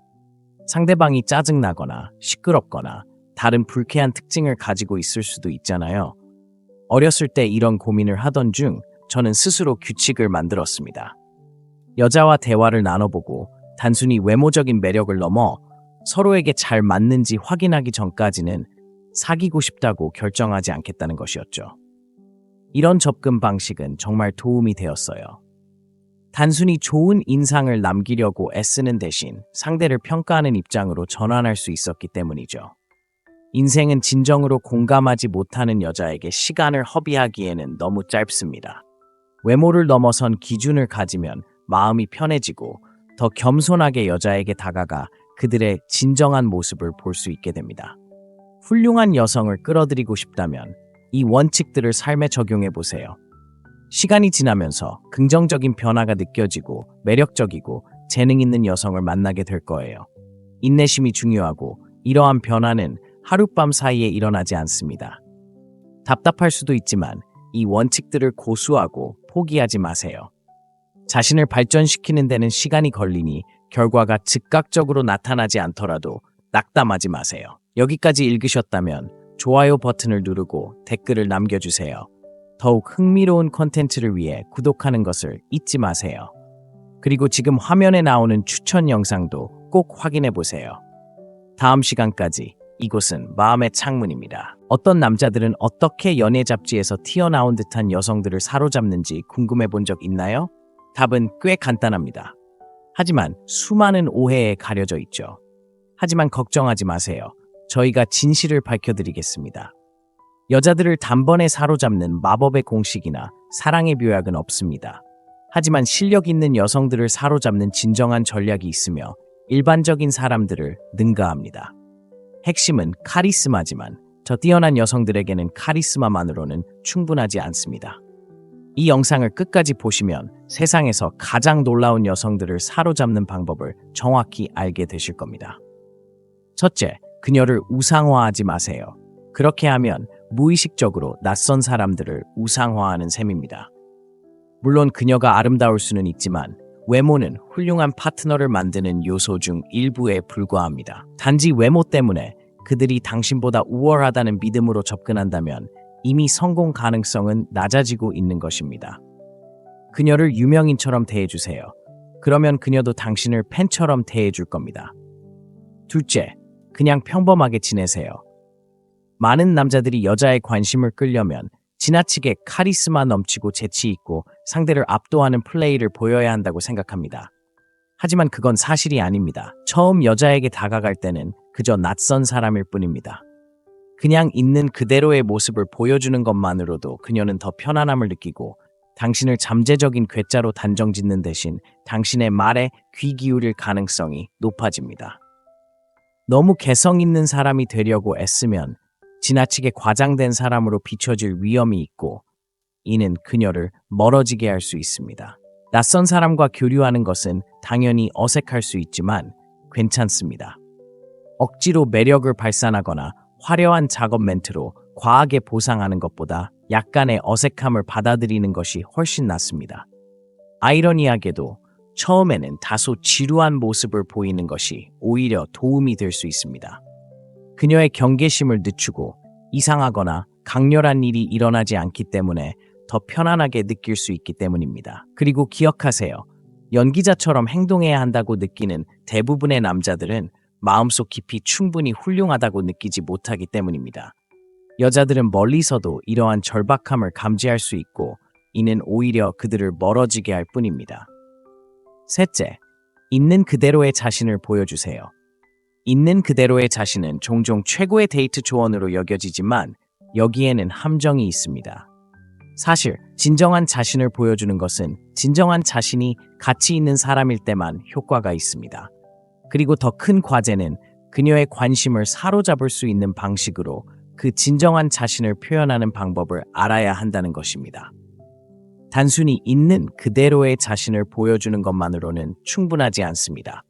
상대방이 짜증나거나 시끄럽거나 다른 불쾌한 특징을 가지고 있을 수도 있잖아요. 어렸을 때 이런 고민을 하던 중 저는 스스로 규칙을 만들었습니다. 여자와 대화를 나눠보고 단순히 외모적인 매력을 넘어 서로에게 잘 맞는지 확인하기 전까지는 사귀고 싶다고 결정하지 않겠다는 것이었죠. 이런 접근 방식은 정말 도움이 되었어요. 단순히 좋은 인상을 남기려고 애쓰는 대신 상대를 평가하는 입장으로 전환할 수 있었기 때문이죠. 인생은 진정으로 공감하지 못하는 여자에게 시간을 허비하기에는 너무 짧습니다. 외모를 넘어선 기준을 가지면 마음이 편해지고 더 겸손하게 여자에게 다가가 그들의 진정한 모습을 볼 수 있게 됩니다. 훌륭한 여성을 끌어들이고 싶다면 이 원칙들을 삶에 적용해 보세요. 시간이 지나면서 긍정적인 변화가 느껴지고 매력적이고 재능 있는 여성을 만나게 될 거예요. 인내심이 중요하고 이러한 변화는 하룻밤 사이에 일어나지 않습니다. 답답할 수도 있지만 이 원칙들을 고수하고 포기하지 마세요. 자신을 발전시키는 데는 시간이 걸리니 결과가 즉각적으로 나타나지 않더라도 낙담하지 마세요. 여기까지 읽으셨다면 좋아요 버튼을 누르고 댓글을 남겨주세요. 더욱 흥미로운 콘텐츠를 위해 구독하는 것을 잊지 마세요. 그리고 지금 화면에 나오는 추천 영상도 꼭 확인해 보세요. 다음 시간까지 이곳은 마음의 창문입니다. 어떤 남자들은 어떻게 연애 잡지에서 튀어나온 듯한 여성들을 사로잡는지 궁금해 본 적 있나요? 답은 꽤 간단합니다. 하지만 수많은 오해에 가려져 있죠. 하지만 걱정하지 마세요. 저희가 진실을 밝혀드리겠습니다. 여자들을 단번에 사로잡는 마법의 공식이나 사랑의 묘약은 없습니다. 하지만 실력 있는 여성들을 사로잡는 진정한 전략이 있으며 일반적인 사람들을 능가합니다. 핵심은 카리스마지만 저 뛰어난 여성들에게는 카리스마만으로는 충분하지 않습니다. 이 영상을 끝까지 보시면 세상에서 가장 놀라운 여성들을 사로잡는 방법을 정확히 알게 되실 겁니다. 첫째, 그녀를 우상화하지 마세요. 그렇게 하면 무의식적으로 낯선 사람들을 우상화하는 셈입니다. 물론 그녀가 아름다울 수는 있지만 외모는 훌륭한 파트너를 만드는 요소 중 일부에 불과합니다. 단지 외모 때문에 그들이 당신보다 우월하다는 믿음으로 접근한다면 이미 성공 가능성은 낮아지고 있는 것입니다. 그녀를 유명인처럼 대해주세요. 그러면 그녀도 당신을 팬처럼 대해줄 겁니다. 둘째, 그냥 평범하게 지내세요. 많은 남자들이 여자의 관심을 끌려면 지나치게 카리스마 넘치고 재치 있고 상대를 압도하는 플레이를 보여야 한다고 생각합니다. 하지만 그건 사실이 아닙니다. 처음 여자에게 다가갈 때는 그저 낯선 사람일 뿐입니다. 그냥 있는 그대로의 모습을 보여주는 것만으로도 그녀는 더 편안함을 느끼고 당신을 잠재적인 괴짜로 단정짓는 대신 당신의 말에 귀 기울일 가능성이 높아집니다. 너무 개성 있는 사람이 되려고 애쓰면 지나치게 과장된 사람으로 비춰질 위험이 있고 이는 그녀를 멀어지게 할 수 있습니다. 낯선 사람과 교류하는 것은 당연히 어색할 수 있지만 괜찮습니다. 억지로 매력을 발산하거나 화려한 작업 멘트로 과하게 보상하는 것보다 약간의 어색함을 받아들이는 것이 훨씬 낫습니다. 아이러니하게도 처음에는 다소 지루한 모습을 보이는 것이 오히려 도움이 될 수 있습니다. 그녀의 경계심을 늦추고 이상하거나 강렬한 일이 일어나지 않기 때문에 더 편안하게 느낄 수 있기 때문입니다. 그리고 기억하세요. 연기자처럼 행동해야 한다고 느끼는 대부분의 남자들은 마음속 깊이 충분히 훌륭하다고 느끼지 못하기 때문입니다. 여자들은 멀리서도 이러한 절박함을 감지할 수 있고 이는 오히려 그들을 멀어지게 할 뿐입니다. 셋째, 있는 그대로의 자신을 보여주세요. 있는 그대로의 자신은 종종 최고의 데이트 조언으로 여겨지지만 여기에는 함정이 있습니다. 사실 진정한 자신을 보여주는 것은 진정한 자신이 가치 있는 사람일 때만 효과가 있습니다. 그리고 더 큰 과제는 그녀의 관심을 사로잡을 수 있는 방식으로 그 진정한 자신을 표현하는 방법을 알아야 한다는 것입니다. 단순히 있는 그대로의 자신을 보여주는 것만으로는 충분하지 않습니다.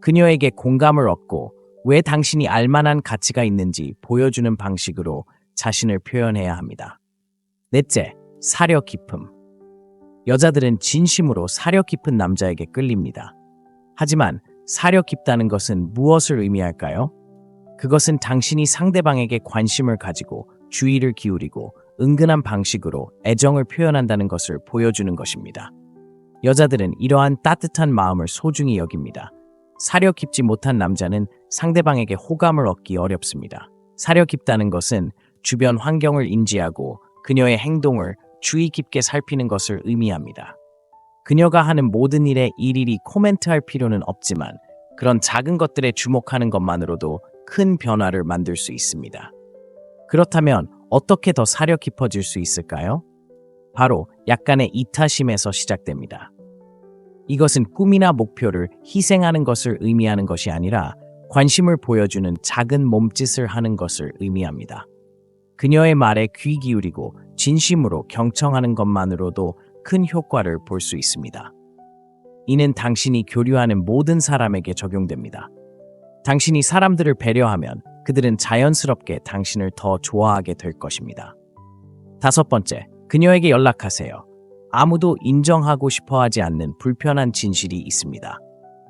그녀에게 공감을 얻고 왜 당신이 알만한 가치가 있는지 보여주는 방식으로 자신을 표현해야 합니다. 넷째, 사려 깊음. 여자들은 진심으로 사려 깊은 남자에게 끌립니다. 하지만 사려 깊다는 것은 무엇을 의미할까요? 그것은 당신이 상대방에게 관심을 가지고 주의를 기울이고 은근한 방식으로 애정을 표현한다는 것을 보여주는 것입니다. 여자들은 이러한 따뜻한 마음을 소중히 여깁니다. 사려 깊지 못한 남자는 상대방에게 호감을 얻기 어렵습니다. 사려 깊다는 것은 주변 환경을 인지하고 그녀의 행동을 주의 깊게 살피는 것을 의미합니다. 그녀가 하는 모든 일에 일일이 코멘트할 필요는 없지만 그런 작은 것들에 주목하는 것만으로도 큰 변화를 만들 수 있습니다. 그렇다면 어떻게 더 사려 깊어질 수 있을까요? 바로 약간의 이타심에서 시작됩니다. 이것은 꿈이나 목표를 희생하는 것을 의미하는 것이 아니라 관심을 보여주는 작은 몸짓을 하는 것을 의미합니다. 그녀의 말에 귀 기울이고 진심으로 경청하는 것만으로도 큰 효과를 볼 수 있습니다. 이는 당신이 교류하는 모든 사람에게 적용됩니다. 당신이 사람들을 배려하면 그들은 자연스럽게 당신을 더 좋아하게 될 것입니다. 다섯 번째, 그녀에게 연락하세요. 아무도 인정하고 싶어 하지 않는 불편한 진실이 있습니다.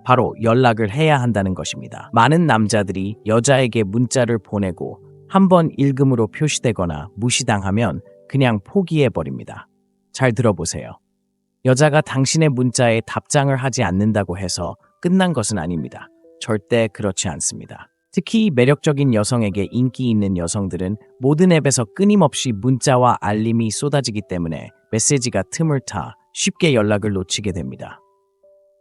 바로 연락을 해야 한다는 것입니다. 많은 남자들이 여자에게 문자를 보내고 한번 읽음으로 표시되거나 무시당하면 그냥 포기해버립니다. 잘 들어보세요. 여자가 당신의 문자에 답장을 하지 않는다고 해서 끝난 것은 아닙니다. 절대 그렇지 않습니다. 특히 매력적인 여성에게 인기 있는 여성들은 모든 앱에서 끊임없이 문자와 알림이 쏟아지기 때문에 메시지가 틈을 타 쉽게 연락을 놓치게 됩니다.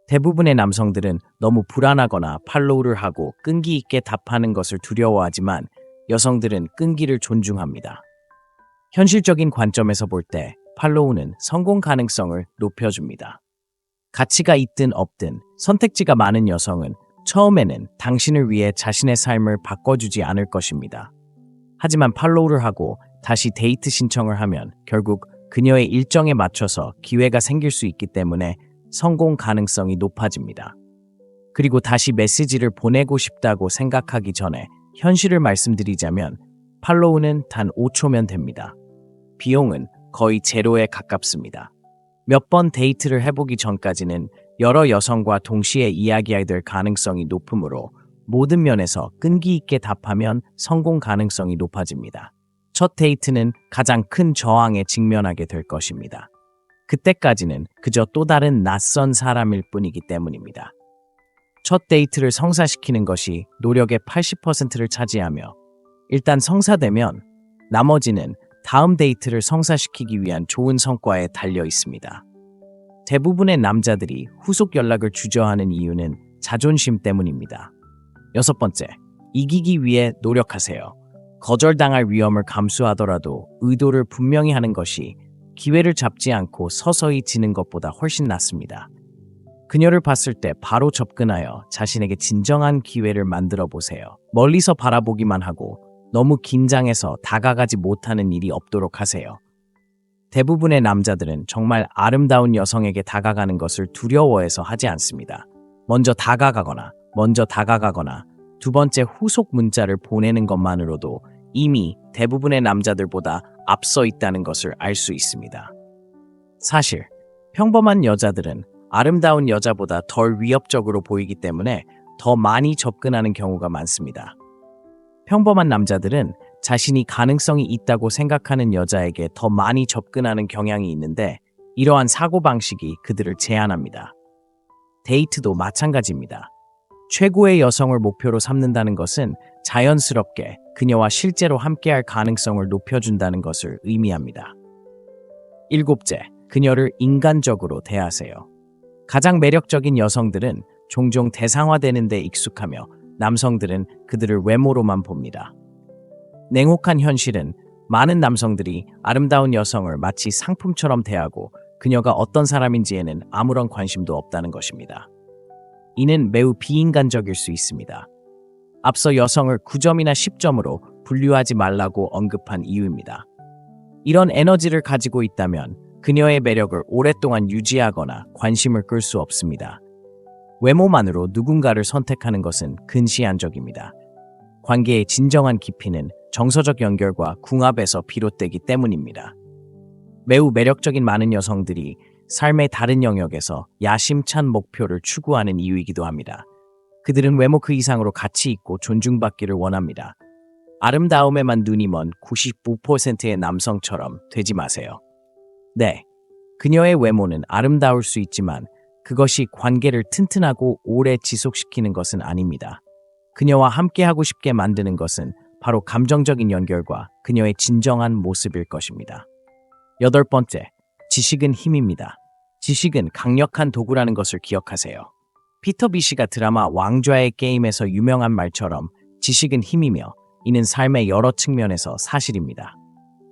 대부분의 남성들은 너무 불안하거나 팔로우를 하고 끈기 있게 답하는 것을 두려워하지만 여성들은 끈기를 존중합니다. 현실적인 관점에서 볼 때 팔로우는 성공 가능성을 높여줍니다. 가치가 있든 없든 선택지가 많은 여성은 처음에는 당신을 위해 자신의 삶을 바꿔주지 않을 것입니다. 하지만 팔로우를 하고 다시 데이트 신청을 하면 결국 그녀의 일정에 맞춰서 기회가 생길 수 있기 때문에 성공 가능성이 높아집니다. 그리고 다시 메시지를 보내고 싶다고 생각하기 전에 현실을 말씀드리자면 팔로우는 단 5초면 됩니다. 비용은 거의 제로에 가깝습니다. 몇 번 데이트를 해보기 전까지는 여러 여성과 동시에 이야기해야 될 가능성이 높으므로 모든 면에서 끈기 있게 답하면 성공 가능성이 높아집니다. 첫 데이트는 가장 큰 저항에 직면하게 될 것입니다. 그때까지는 그저 또 다른 낯선 사람일 뿐이기 때문입니다. 첫 데이트를 성사시키는 것이 노력의 80%를 차지하며 일단 성사되면 나머지는 다음 데이트를 성사시키기 위한 좋은 성과에 달려 있습니다. 대부분의 남자들이 후속 연락을 주저하는 이유는 자존심 때문입니다. 6번째, 이기기 위해 노력하세요. 거절당할 위험을 감수하더라도 의도를 분명히 하는 것이 기회를 잡지 않고 서서히 지는 것보다 훨씬 낫습니다. 그녀를 봤을 때 바로 접근하여 자신에게 진정한 기회를 만들어 보세요. 멀리서 바라보기만 하고 너무 긴장해서 다가가지 못하는 일이 없도록 하세요. 대부분의 남자들은 정말 아름다운 여성에게 다가가는 것을 두려워해서 하지 않습니다. 먼저 다가가거나 두 번째 후속 문자를 보내는 것만으로도 이미 대부분의 남자들보다 앞서 있다는 것을 알 수 있습니다. 사실 평범한 여자들은 아름다운 여자보다 덜 위협적으로 보이기 때문에 더 많이 접근하는 경우가 많습니다. 평범한 남자들은 자신이 가능성이 있다고 생각하는 여자에게 더 많이 접근하는 경향이 있는데 이러한 사고방식이 그들을 제한합니다. 데이트도 마찬가지입니다. 최고의 여성을 목표로 삼는다는 것은 자연스럽게 그녀와 실제로 함께할 가능성을 높여준다는 것을 의미합니다. 7째, 그녀를 인간적으로 대하세요. 가장 매력적인 여성들은 종종 대상화되는 데 익숙하며 남성들은 그들을 외모로만 봅니다. 냉혹한 현실은 많은 남성들이 아름다운 여성을 마치 상품처럼 대하고 그녀가 어떤 사람인지에는 아무런 관심도 없다는 것입니다. 이는 매우 비인간적일 수 있습니다. 앞서 여성을 9점이나 10점으로 분류하지 말라고 언급한 이유입니다. 이런 에너지를 가지고 있다면 그녀의 매력을 오랫동안 유지하거나 관심을 끌 수 없습니다. 외모만으로 누군가를 선택하는 것은 근시안적입니다. 관계의 진정한 깊이는 정서적 연결과 궁합에서 비롯되기 때문입니다. 매우 매력적인 많은 여성들이 삶의 다른 영역에서 야심찬 목표를 추구하는 이유이기도 합니다. 그들은 외모 그 이상으로 가치 있고 존중받기를 원합니다. 아름다움에만 눈이 먼 95%의 남성처럼 되지 마세요. 네, 그녀의 외모는 아름다울 수 있지만 그것이 관계를 튼튼하고 오래 지속시키는 것은 아닙니다. 그녀와 함께하고 싶게 만드는 것은 바로 감정적인 연결과 그녀의 진정한 모습일 것입니다. 8번째, 지식은 힘입니다. 지식은 강력한 도구라는 것을 기억하세요. 피터 비시가 드라마 왕좌의 게임에서 유명한 말처럼 지식은 힘이며 이는 삶의 여러 측면에서 사실입니다.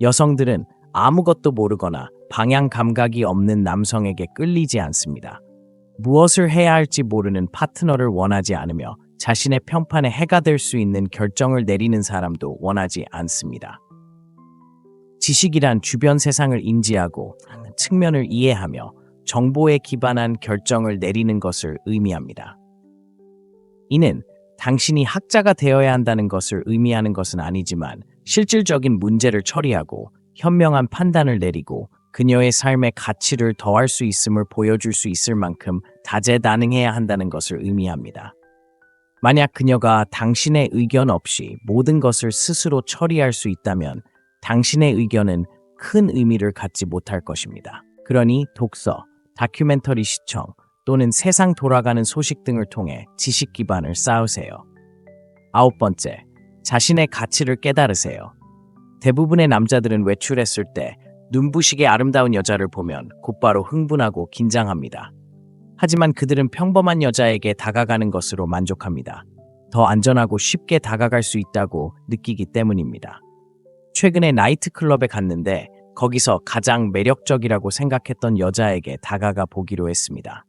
여성들은 아무것도 모르거나 방향 감각이 없는 남성에게 끌리지 않습니다. 무엇을 해야 할지 모르는 파트너를 원하지 않으며 자신의 평판에 해가 될 수 있는 결정을 내리는 사람도 원하지 않습니다. 지식이란 주변 세상을 인지하고 측면을 이해하며 정보에 기반한 결정을 내리는 것을 의미합니다. 이는 당신이 학자가 되어야 한다는 것을 의미하는 것은 아니지만 실질적인 문제를 처리하고 현명한 판단을 내리고 그녀의 삶의 가치를 더할 수 있음을 보여줄 수 있을 만큼 다재다능해야 한다는 것을 의미합니다. 만약 그녀가 당신의 의견 없이 모든 것을 스스로 처리할 수 있다면 당신의 의견은 큰 의미를 갖지 못할 것입니다. 그러니 독서, 다큐멘터리 시청 또는 세상 돌아가는 소식 등을 통해 지식 기반을 쌓으세요. 9번째, 자신의 가치를 깨달으세요. 대부분의 남자들은 외출했을 때 눈부시게 아름다운 여자를 보면 곧바로 흥분하고 긴장합니다. 하지만 그들은 평범한 여자에게 다가가는 것으로 만족합니다. 더 안전하고 쉽게 다가갈 수 있다고 느끼기 때문입니다. 최근에 나이트클럽에 갔는데 거기서 가장 매력적이라고 생각했던 여자에게 다가가 보기로 했습니다.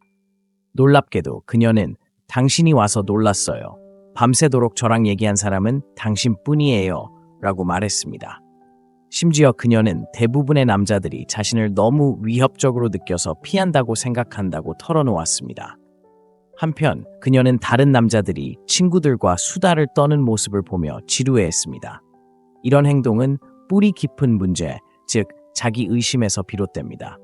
놀랍게도 그녀는 당신이 와서 놀랐어요. 밤새도록 저랑 얘기한 사람은 당신뿐이에요. 라고 말했습니다. 심지어 그녀는 대부분의 남자들이 자신을 너무 위협적으로 느껴서 피한다고 생각한다고 털어놓았습니다. 한편 그녀는 다른 남자들이 친구들과 수다를 떠는 모습을 보며 지루해했습니다. 이런 행동은 뿌리 깊은 문제, 즉 자기 의심에서 비롯됩니다.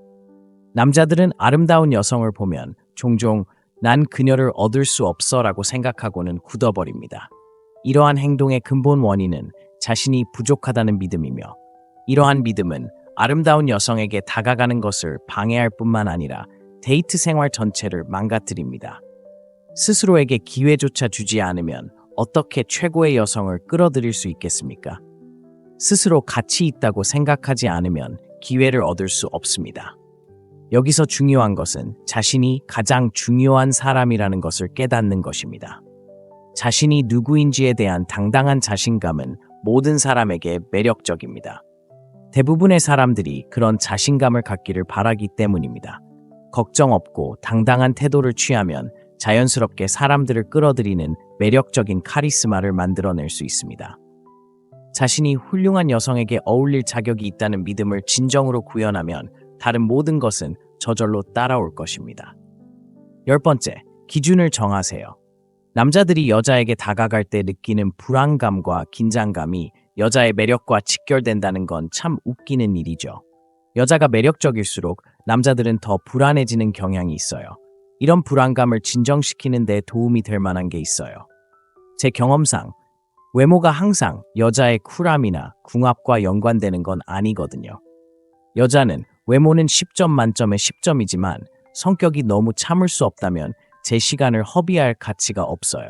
남자들은 아름다운 여성을 보면 종종 난 그녀를 얻을 수 없어 라고 생각하고는 굳어버립니다. 이러한 행동의 근본 원인은 자신이 부족하다는 믿음이며 이러한 믿음은 아름다운 여성에게 다가가는 것을 방해할 뿐만 아니라 데이트 생활 전체를 망가뜨립니다. 스스로에게 기회조차 주지 않으면 어떻게 최고의 여성을 끌어들일 수 있겠습니까? 스스로 가치 있다고 생각하지 않으면 기회를 얻을 수 없습니다. 여기서 중요한 것은 자신이 가장 중요한 사람이라는 것을 깨닫는 것입니다. 자신이 누구인지에 대한 당당한 자신감은 모든 사람에게 매력적입니다. 대부분의 사람들이 그런 자신감을 갖기를 바라기 때문입니다. 걱정 없고 당당한 태도를 취하면 자연스럽게 사람들을 끌어들이는 매력적인 카리스마를 만들어낼 수 있습니다. 자신이 훌륭한 여성에게 어울릴 자격이 있다는 믿음을 진정으로 구현하면 다른 모든 것은 저절로 따라올 것입니다. 10번째, 기준을 정하세요. 남자들이 여자에게 다가갈 때 느끼는 불안감과 긴장감이 여자의 매력과 직결된다는 건 참 웃기는 일이죠. 여자가 매력적일수록 남자들은 더 불안해지는 경향이 있어요. 이런 불안감을 진정시키는 데 도움이 될 만한 게 있어요. 제 경험상 외모가 항상 여자의 쿨함이나 궁합과 연관되는 건 아니거든요. 여자는 외모는 10점 만점에 10점이지만 성격이 너무 참을 수 없다면 제 시간을 허비할 가치가 없어요.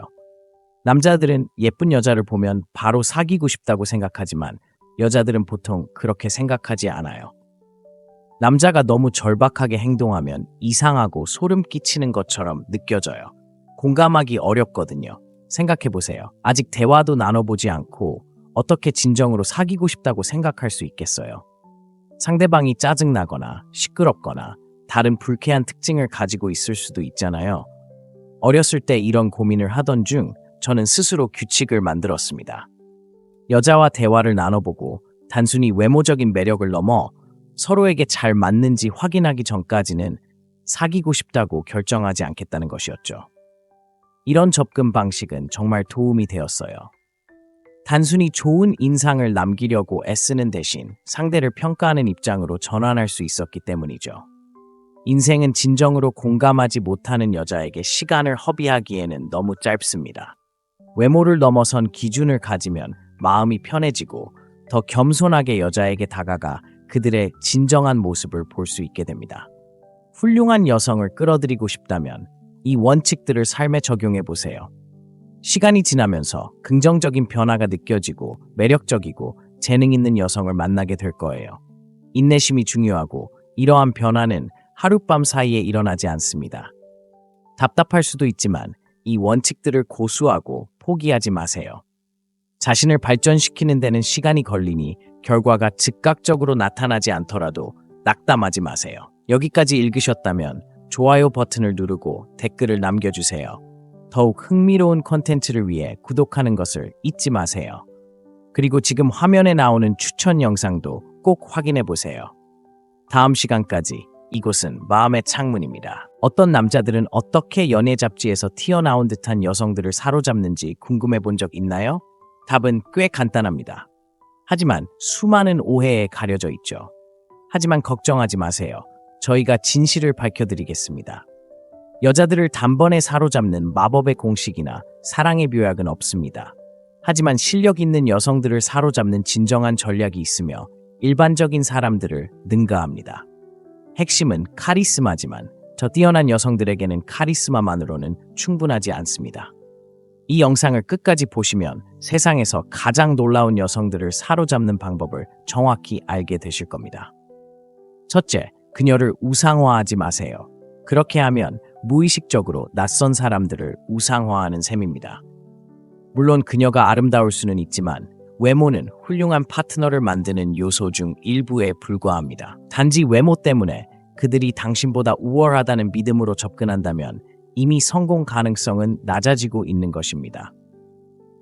남자들은 예쁜 여자를 보면 바로 사귀고 싶다고 생각하지만 여자들은 보통 그렇게 생각하지 않아요. 남자가 너무 절박하게 행동하면 이상하고 소름 끼치는 것처럼 느껴져요. 공감하기 어렵거든요. 생각해보세요. 아직 대화도 나눠보지 않고 어떻게 진정으로 사귀고 싶다고 생각할 수 있겠어요? 상대방이 짜증나거나 시끄럽거나 다른 불쾌한 특징을 가지고 있을 수도 있잖아요. 어렸을 때 이런 고민을 하던 중 저는 스스로 규칙을 만들었습니다. 여자와 대화를 나눠보고 단순히 외모적인 매력을 넘어 서로에게 잘 맞는지 확인하기 전까지는 사귀고 싶다고 결정하지 않겠다는 것이었죠. 이런 접근 방식은 정말 도움이 되었어요. 단순히 좋은 인상을 남기려고 애쓰는 대신 상대를 평가하는 입장으로 전환할 수 있었기 때문이죠. 인생은 진정으로 공감하지 못하는 여자에게 시간을 허비하기에는 너무 짧습니다. 외모를 넘어선 기준을 가지면 마음이 편해지고 더 겸손하게 여자에게 다가가 그들의 진정한 모습을 볼 수 있게 됩니다. 훌륭한 여성을 끌어들이고 싶다면 이 원칙들을 삶에 적용해 보세요. 시간이 지나면서 긍정적인 변화가 느껴지고 매력적이고 재능 있는 여성을 만나게 될 거예요. 인내심이 중요하고 이러한 변화는 하룻밤 사이에 일어나지 않습니다. 답답할 수도 있지만 이 원칙들을 고수하고 포기하지 마세요. 자신을 발전시키는 데는 시간이 걸리니 결과가 즉각적으로 나타나지 않더라도 낙담하지 마세요. 여기까지 읽으셨다면 좋아요 버튼을 누르고 댓글을 남겨주세요. 더욱 흥미로운 콘텐츠를 위해 구독하는 것을 잊지 마세요. 그리고 지금 화면에 나오는 추천 영상도 꼭 확인해 보세요. 다음 시간까지 이곳은 마음의 창문입니다. 어떤 남자들은 어떻게 연애 잡지에서 튀어나온 듯한 여성들을 사로잡는지 궁금해 본 적 있나요? 답은 꽤 간단합니다. 하지만 수많은 오해에 가려져 있죠. 하지만 걱정하지 마세요. 저희가 진실을 밝혀드리겠습니다. 여자들을 단번에 사로잡는 마법의 공식이나 사랑의 묘약은 없습니다. 하지만 실력 있는 여성들을 사로잡는 진정한 전략이 있으며 일반적인 사람들을 능가합니다. 핵심은 카리스마지만 저 뛰어난 여성들에게는 카리스마만으로는 충분하지 않습니다. 이 영상을 끝까지 보시면 세상에서 가장 놀라운 여성들을 사로잡는 방법을 정확히 알게 되실 겁니다. 첫째, 그녀를 우상화하지 마세요. 그렇게 하면 무의식적으로 낯선 사람들을 우상화하는 셈입니다. 물론 그녀가 아름다울 수는 있지만 외모는 훌륭한 파트너를 만드는 요소 중 일부에 불과합니다. 단지 외모 때문에 그들이 당신보다 우월하다는 믿음으로 접근한다면 이미 성공 가능성은 낮아지고 있는 것입니다.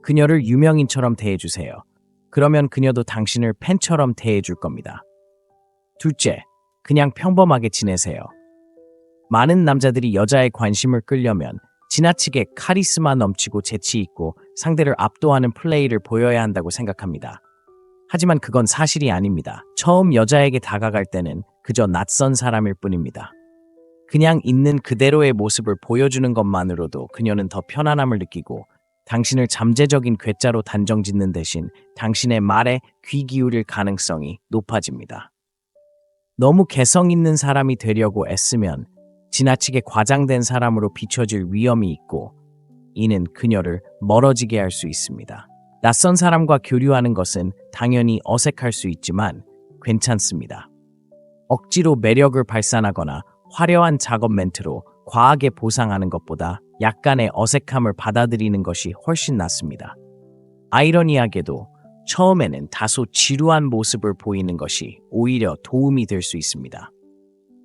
그녀를 유명인처럼 대해주세요. 그러면 그녀도 당신을 팬처럼 대해줄 겁니다. 둘째, 그냥 평범하게 지내세요. 많은 남자들이 여자의 관심을 끌려면 지나치게 카리스마 넘치고 재치 있고 상대를 압도하는 플레이를 보여야 한다고 생각합니다. 하지만 그건 사실이 아닙니다. 처음 여자에게 다가갈 때는 그저 낯선 사람일 뿐입니다. 그냥 있는 그대로의 모습을 보여주는 것만으로도 그녀는 더 편안함을 느끼고 당신을 잠재적인 괴짜로 단정짓는 대신 당신의 말에 귀 기울일 가능성이 높아집니다. 너무 개성 있는 사람이 되려고 애쓰면 지나치게 과장된 사람으로 비춰질 위험이 있고 이는 그녀를 멀어지게 할 수 있습니다. 낯선 사람과 교류하는 것은 당연히 어색할 수 있지만 괜찮습니다. 억지로 매력을 발산하거나 화려한 작업 멘트로 과하게 보상하는 것보다 약간의 어색함을 받아들이는 것이 훨씬 낫습니다. 아이러니하게도 처음에는 다소 지루한 모습을 보이는 것이 오히려 도움이 될 수 있습니다.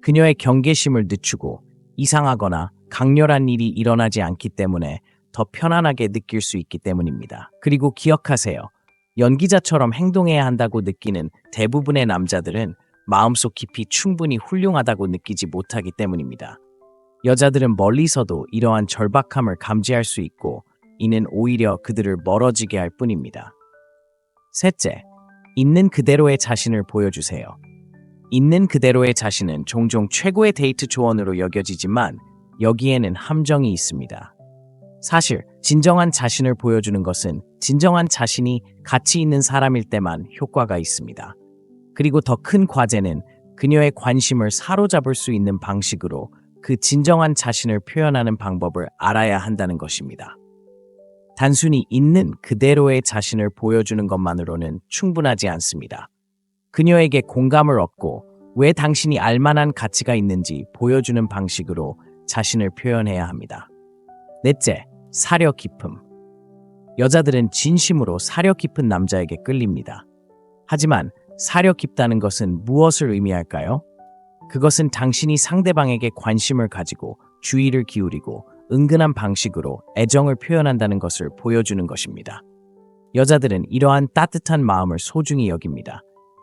그녀의 경계심을 늦추고 이상하거나 강렬한 일이 일어나지 않기 때문에 더 편안하게 느낄 수 있기 때문입니다. 그리고 기억하세요. 연기자처럼 행동해야 한다고 느끼는 대부분의 남자들은 마음속 깊이 충분히 훌륭하다고 느끼지 못하기 때문입니다. 여자들은 멀리서도 이러한 절박함을 감지할 수 있고 이는 오히려 그들을 멀어지게 할 뿐입니다. 셋째, 있는 그대로의 자신을 보여주세요. 있는 그대로의 자신은 종종 최고의 데이트 조언으로 여겨지지만 여기에는 함정이 있습니다. 사실 진정한 자신을 보여주는 것은 진정한 자신이 가치 있는 사람일 때만 효과가 있습니다. 그리고 더 큰 과제는 그녀의 관심을 사로잡을 수 있는 방식으로 그 진정한 자신을 표현하는 방법을 알아야 한다는 것입니다. 단순히 있는 그대로의 자신을 보여주는 것만으로는 충분하지 않습니다. 그녀에게 공감을 얻고 왜 당신이 알만한 가치가 있는지 보여주는 방식으로 자신을 표현해야 합니다. 넷째, 사려 깊음. 여자들은 진심으로 사려 깊은 남자에게 끌립니다. 하지만 사려 깊다는 것은 무엇을 의미할까요? 그것은 당신이 상대방에게 관심을 가지고 주의를 기울이고 은근한 방식으로 애정을 표현한다는 것을 보여주는 것입니다. 여자들은 이러한 따뜻한 마음을 소중히 여깁니다.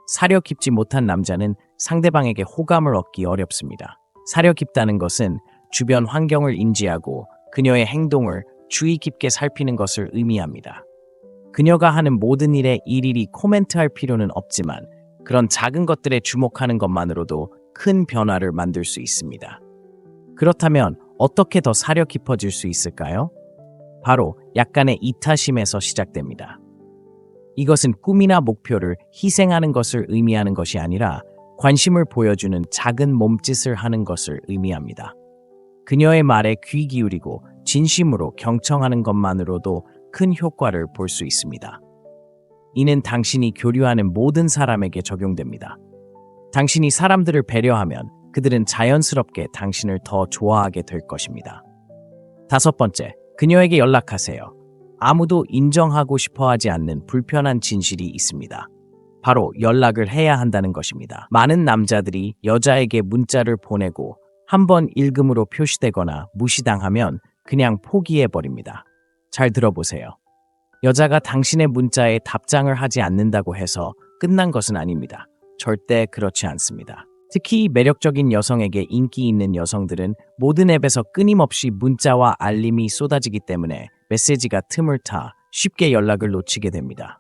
사려 깊지 못한 남자는 상대방에게 호감을 얻기 어렵습니다. 사려 깊다는 것은 주변 환경을 인지하고 그녀의 행동을 주의 깊게 살피는 것을 의미합니다. 그녀가 하는 모든 일에 일일이 코멘트할 필요는 없지만 그런 작은 것들에 주목하는 것만으로도 큰 변화를 만들 수 있습니다. 그렇다면 어떻게 더 사려 깊어질 수 있을까요? 바로 약간의 이타심에서 시작됩니다. 이것은 꿈이나 목표를 희생하는 것을 의미하는 것이 아니라 관심을 보여주는 작은 몸짓을 하는 것을 의미합니다. 그녀의 말에 귀 기울이고 진심으로 경청하는 것만으로도 큰 효과를 볼 수 있습니다. 이는 당신이 교류하는 모든 사람에게 적용됩니다. 당신이 사람들을 배려하면 그들은 자연스럽게 당신을 더 좋아하게 될 것입니다. 다섯 번째, 그녀에게 연락하세요. 아무도 인정하고 싶어 하지 않는 불편한 진실이 있습니다. 바로 연락을 해야 한다는 것입니다. 많은 남자들이 여자에게 문자를 보내고 한번 읽음으로 표시되거나 무시당하면 그냥 포기해버립니다. 잘 들어보세요. 여자가 당신의 문자에 답장을 하지 않는다고 해서 끝난 것은 아닙니다. 절대 그렇지 않습니다. 특히 매력적인 여성에게 인기 있는 여성들은 모든 앱에서 끊임없이 문자와 알림이 쏟아지기 때문에 메시지가 틈을 타 쉽게 연락을 놓치게 됩니다.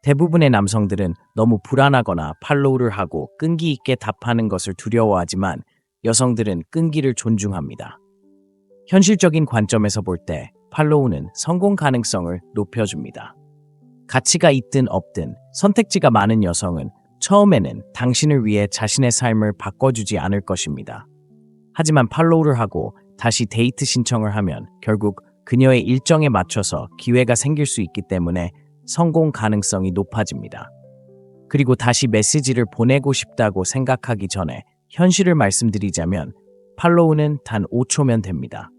대부분의 남성들은 너무 불안하거나 팔로우를 하고 끈기 있게 답하는 것을 두려워하지만 여성들은 끈기를 존중합니다. 현실적인 관점에서 볼 때 팔로우는 성공 가능성을 높여줍니다. 가치가 있든 없든 선택지가 많은 여성은 처음에는 당신을 위해 자신의 삶을 바꿔주지 않을 것입니다. 하지만 팔로우를 하고 다시 데이트 신청을 하면 결국 그녀의 일정에 맞춰서 기회가 생길 수 있기 때문에 성공 가능성이 높아집니다. 그리고 다시 메시지를 보내고 싶다고 생각하기 전에 현실을 말씀드리자면 팔로우는 단 5초면 됩니다.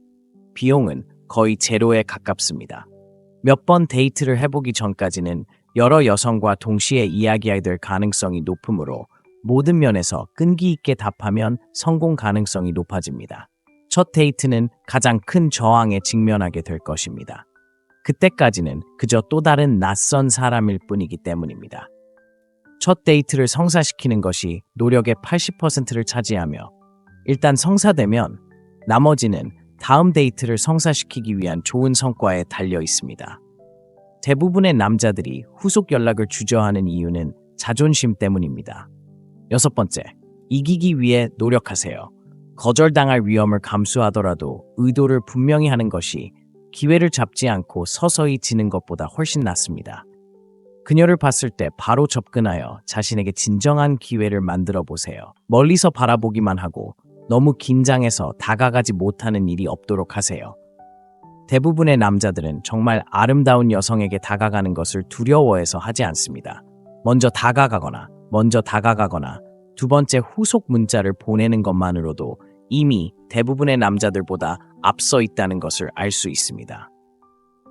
비용은 거의 제로에 가깝습니다. 몇 번 데이트를 해보기 전까지는 여러 여성과 동시에 이야기해야 될 가능성이 높으므로 모든 면에서 끈기 있게 답하면 성공 가능성이 높아집니다. 첫 데이트는 가장 큰 저항에 직면하게 될 것입니다. 그때까지는 그저 또 다른 낯선 사람일 뿐이기 때문입니다. 첫 데이트를 성사시키는 것이 노력의 80%를 차지하며 일단 성사되면 나머지는 다음 데이트를 성사시키기 위한 좋은 성과에 달려 있습니다. 대부분의 남자들이 후속 연락을 주저하는 이유는 자존심 때문입니다. 여섯 번째, 이기기 위해 노력하세요. 거절당할 위험을 감수하더라도 의도를 분명히 하는 것이 기회를 잡지 않고 서서히 지는 것보다 훨씬 낫습니다. 그녀를 봤을 때 바로 접근하여 자신에게 진정한 기회를 만들어 보세요. 멀리서 바라보기만 하고 너무 긴장해서 다가가지 못하는 일이 없도록 하세요. 대부분의 남자들은 정말 아름다운 여성에게 다가가는 것을 두려워해서 하지 않습니다. 먼저 다가가거나 두 번째 후속 문자를 보내는 것만으로도 이미 대부분의 남자들보다 앞서 있다는 것을 알 수 있습니다.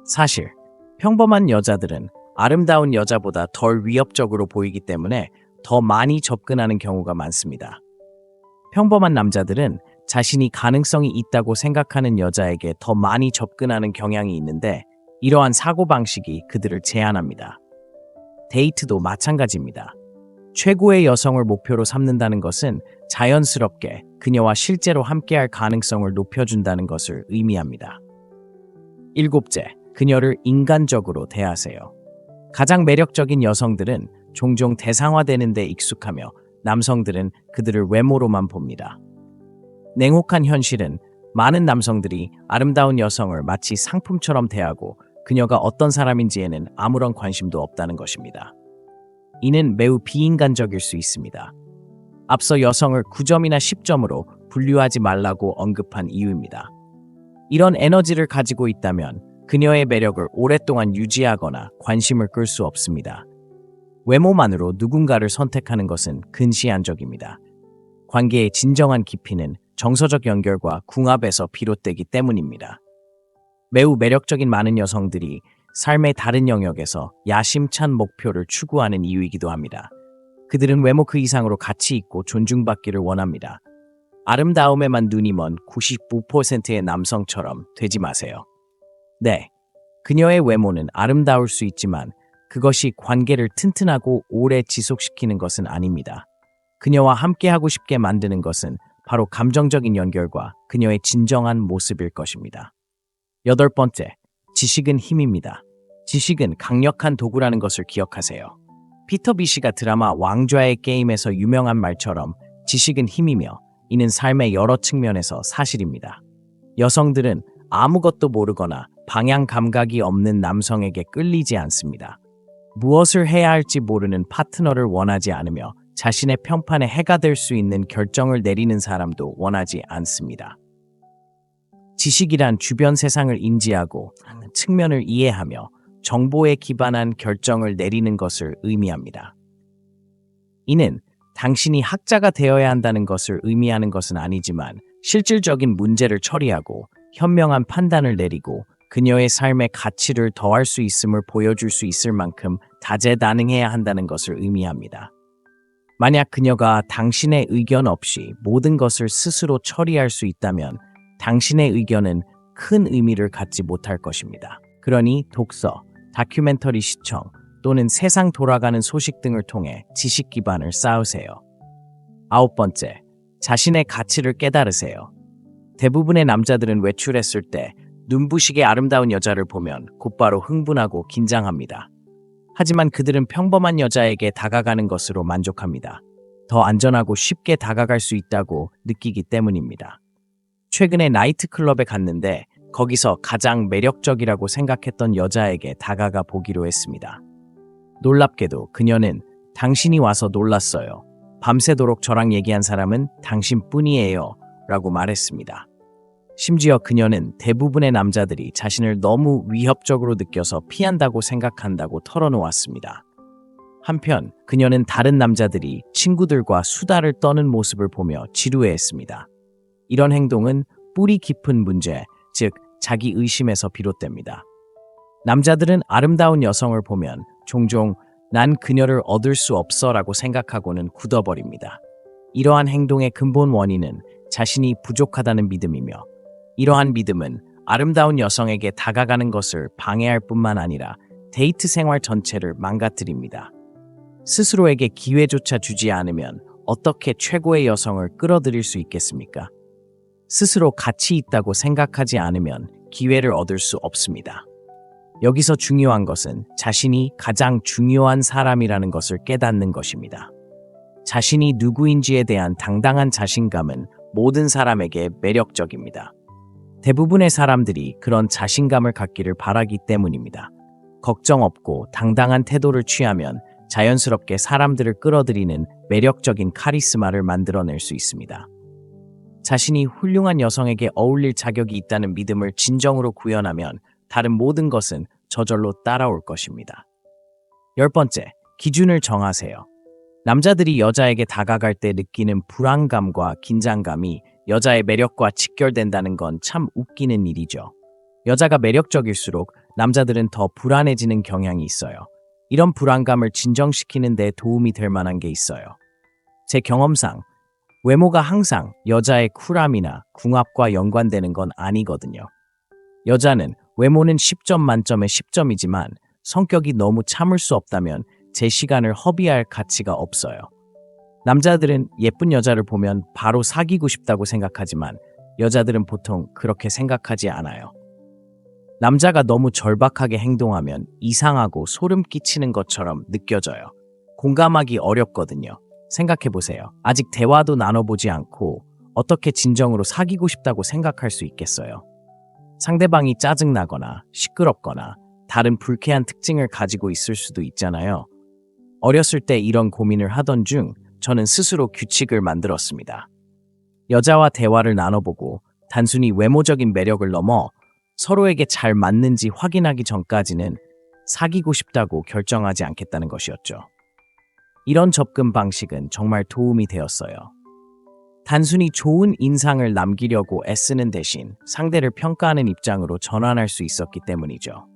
사실 평범한 여자들은 아름다운 여자보다 덜 위협적으로 보이기 때문에 더 많이 접근하는 경우가 많습니다. 평범한 남자들은 자신이 가능성이 있다고 생각하는 여자에게 더 많이 접근하는 경향이 있는데 이러한 사고방식이 그들을 제한합니다. 데이트도 마찬가지입니다. 최고의 여성을 목표로 삼는다는 것은 자연스럽게 그녀와 실제로 함께할 가능성을 높여준다는 것을 의미합니다. 7째, 그녀를 인간적으로 대하세요. 가장 매력적인 여성들은 종종 대상화되는 데 익숙하며 남성들은 그들을 외모로만 봅니다. 냉혹한 현실은 많은 남성들이 아름다운 여성을 마치 상품처럼 대하고 그녀가 어떤 사람인지에는 아무런 관심도 없다는 것입니다. 이는 매우 비인간적일 수 있습니다. 앞서 여성을 9점이나 10점으로 분류하지 말라고 언급한 이유입니다. 이런 에너지를 가지고 있다면 그녀의 매력을 오랫동안 유지하거나 관심을 끌 수 없습니다. 외모만으로 누군가를 선택하는 것은 근시안적입니다. 관계의 진정한 깊이는 정서적 연결과 궁합에서 비롯되기 때문입니다. 매우 매력적인 많은 여성들이 삶의 다른 영역에서 야심찬 목표를 추구하는 이유이기도 합니다. 그들은 외모 그 이상으로 가치 있고 존중받기를 원합니다. 아름다움에만 눈이 먼 99%의 남성처럼 되지 마세요. 네, 그녀의 외모는 아름다울 수 있지만 그것이 관계를 튼튼하고 오래 지속시키는 것은 아닙니다. 그녀와 함께하고 싶게 만드는 것은 바로 감정적인 연결과 그녀의 진정한 모습일 것입니다. 8번째, 지식은 힘입니다. 지식은 강력한 도구라는 것을 기억하세요. 피터 비시가 드라마 왕좌의 게임에서 유명한 말처럼 지식은 힘이며 이는 삶의 여러 측면에서 사실입니다. 여성들은 아무것도 모르거나 방향 감각이 없는 남성에게 끌리지 않습니다. 무엇을 해야 할지 모르는 파트너를 원하지 않으며 자신의 평판에 해가 될 수 있는 결정을 내리는 사람도 원하지 않습니다. 지식이란 주변 세상을 인지하고 측면을 이해하며 정보에 기반한 결정을 내리는 것을 의미합니다. 이는 당신이 학자가 되어야 한다는 것을 의미하는 것은 아니지만 실질적인 문제를 처리하고 현명한 판단을 내리고 그녀의 삶의 가치를 더할 수 있음을 보여줄 수 있을 만큼 다재다능해야 한다는 것을 의미합니다. 만약 그녀가 당신의 의견 없이 모든 것을 스스로 처리할 수 있다면 당신의 의견은 큰 의미를 갖지 못할 것입니다. 그러니 독서, 다큐멘터리 시청 또는 세상 돌아가는 소식 등을 통해 지식 기반을 쌓으세요. 9번째, 자신의 가치를 깨달으세요. 대부분의 남자들은 외출했을 때 눈부시게 아름다운 여자를 보면 곧바로 흥분하고 긴장합니다. 하지만 그들은 평범한 여자에게 다가가는 것으로 만족합니다. 더 안전하고 쉽게 다가갈 수 있다고 느끼기 때문입니다. 최근에 나이트클럽에 갔는데 거기서 가장 매력적이라고 생각했던 여자에게 다가가 보기로 했습니다. 놀랍게도 그녀는 당신이 와서 놀랐어요. 밤새도록 저랑 얘기한 사람은 당신뿐이에요. 라고 말했습니다. 심지어 그녀는 대부분의 남자들이 자신을 너무 위협적으로 느껴서 피한다고 생각한다고 털어놓았습니다. 한편 그녀는 다른 남자들이 친구들과 수다를 떠는 모습을 보며 지루해했습니다. 이런 행동은 뿌리 깊은 문제, 즉 자기 의심에서 비롯됩니다. 남자들은 아름다운 여성을 보면 종종 난 그녀를 얻을 수 없어 라고 생각하고는 굳어버립니다. 이러한 행동의 근본 원인은 자신이 부족하다는 믿음이며 이러한 믿음은 아름다운 여성에게 다가가는 것을 방해할 뿐만 아니라 데이트 생활 전체를 망가뜨립니다. 스스로에게 기회조차 주지 않으면 어떻게 최고의 여성을 끌어들일 수 있겠습니까? 스스로 가치 있다고 생각하지 않으면 기회를 얻을 수 없습니다. 여기서 중요한 것은 자신이 가장 중요한 사람이라는 것을 깨닫는 것입니다. 자신이 누구인지에 대한 당당한 자신감은 모든 사람에게 매력적입니다. 대부분의 사람들이 그런 자신감을 갖기를 바라기 때문입니다. 걱정 없고 당당한 태도를 취하면 자연스럽게 사람들을 끌어들이는 매력적인 카리스마를 만들어낼 수 있습니다. 자신이 훌륭한 여성에게 어울릴 자격이 있다는 믿음을 진정으로 구현하면 다른 모든 것은 저절로 따라올 것입니다. 10번째, 기준을 정하세요. 남자들이 여자에게 다가갈 때 느끼는 불안감과 긴장감이 여자의 매력과 직결된다는 건 참 웃기는 일이죠. 여자가 매력적일수록 남자들은 더 불안해지는 경향이 있어요. 이런 불안감을 진정시키는 데 도움이 될 만한 게 있어요. 제 경험상 외모가 항상 여자의 쿨함이나 궁합과 연관되는 건 아니거든요. 여자는 외모는 10점 만점에 10점이지만 성격이 너무 참을 수 없다면 제 시간을 허비할 가치가 없어요. 남자들은 예쁜 여자를 보면 바로 사귀고 싶다고 생각하지만 여자들은 보통 그렇게 생각하지 않아요. 남자가 너무 절박하게 행동하면 이상하고 소름 끼치는 것처럼 느껴져요. 공감하기 어렵거든요. 생각해보세요. 아직 대화도 나눠보지 않고 어떻게 진정으로 사귀고 싶다고 생각할 수 있겠어요? 상대방이 짜증나거나 시끄럽거나 다른 불쾌한 특징을 가지고 있을 수도 있잖아요. 어렸을 때 이런 고민을 하던 중 저는 스스로 규칙을 만들었습니다. 여자와 대화를 나눠보고 단순히 외모적인 매력을 넘어 서로에게 잘 맞는지 확인하기 전까지는 사귀고 싶다고 결정하지 않겠다는 것이었죠. 이런 접근 방식은 정말 도움이 되었어요. 단순히 좋은 인상을 남기려고 애쓰는 대신 상대를 평가하는 입장으로 전환할 수 있었기 때문이죠.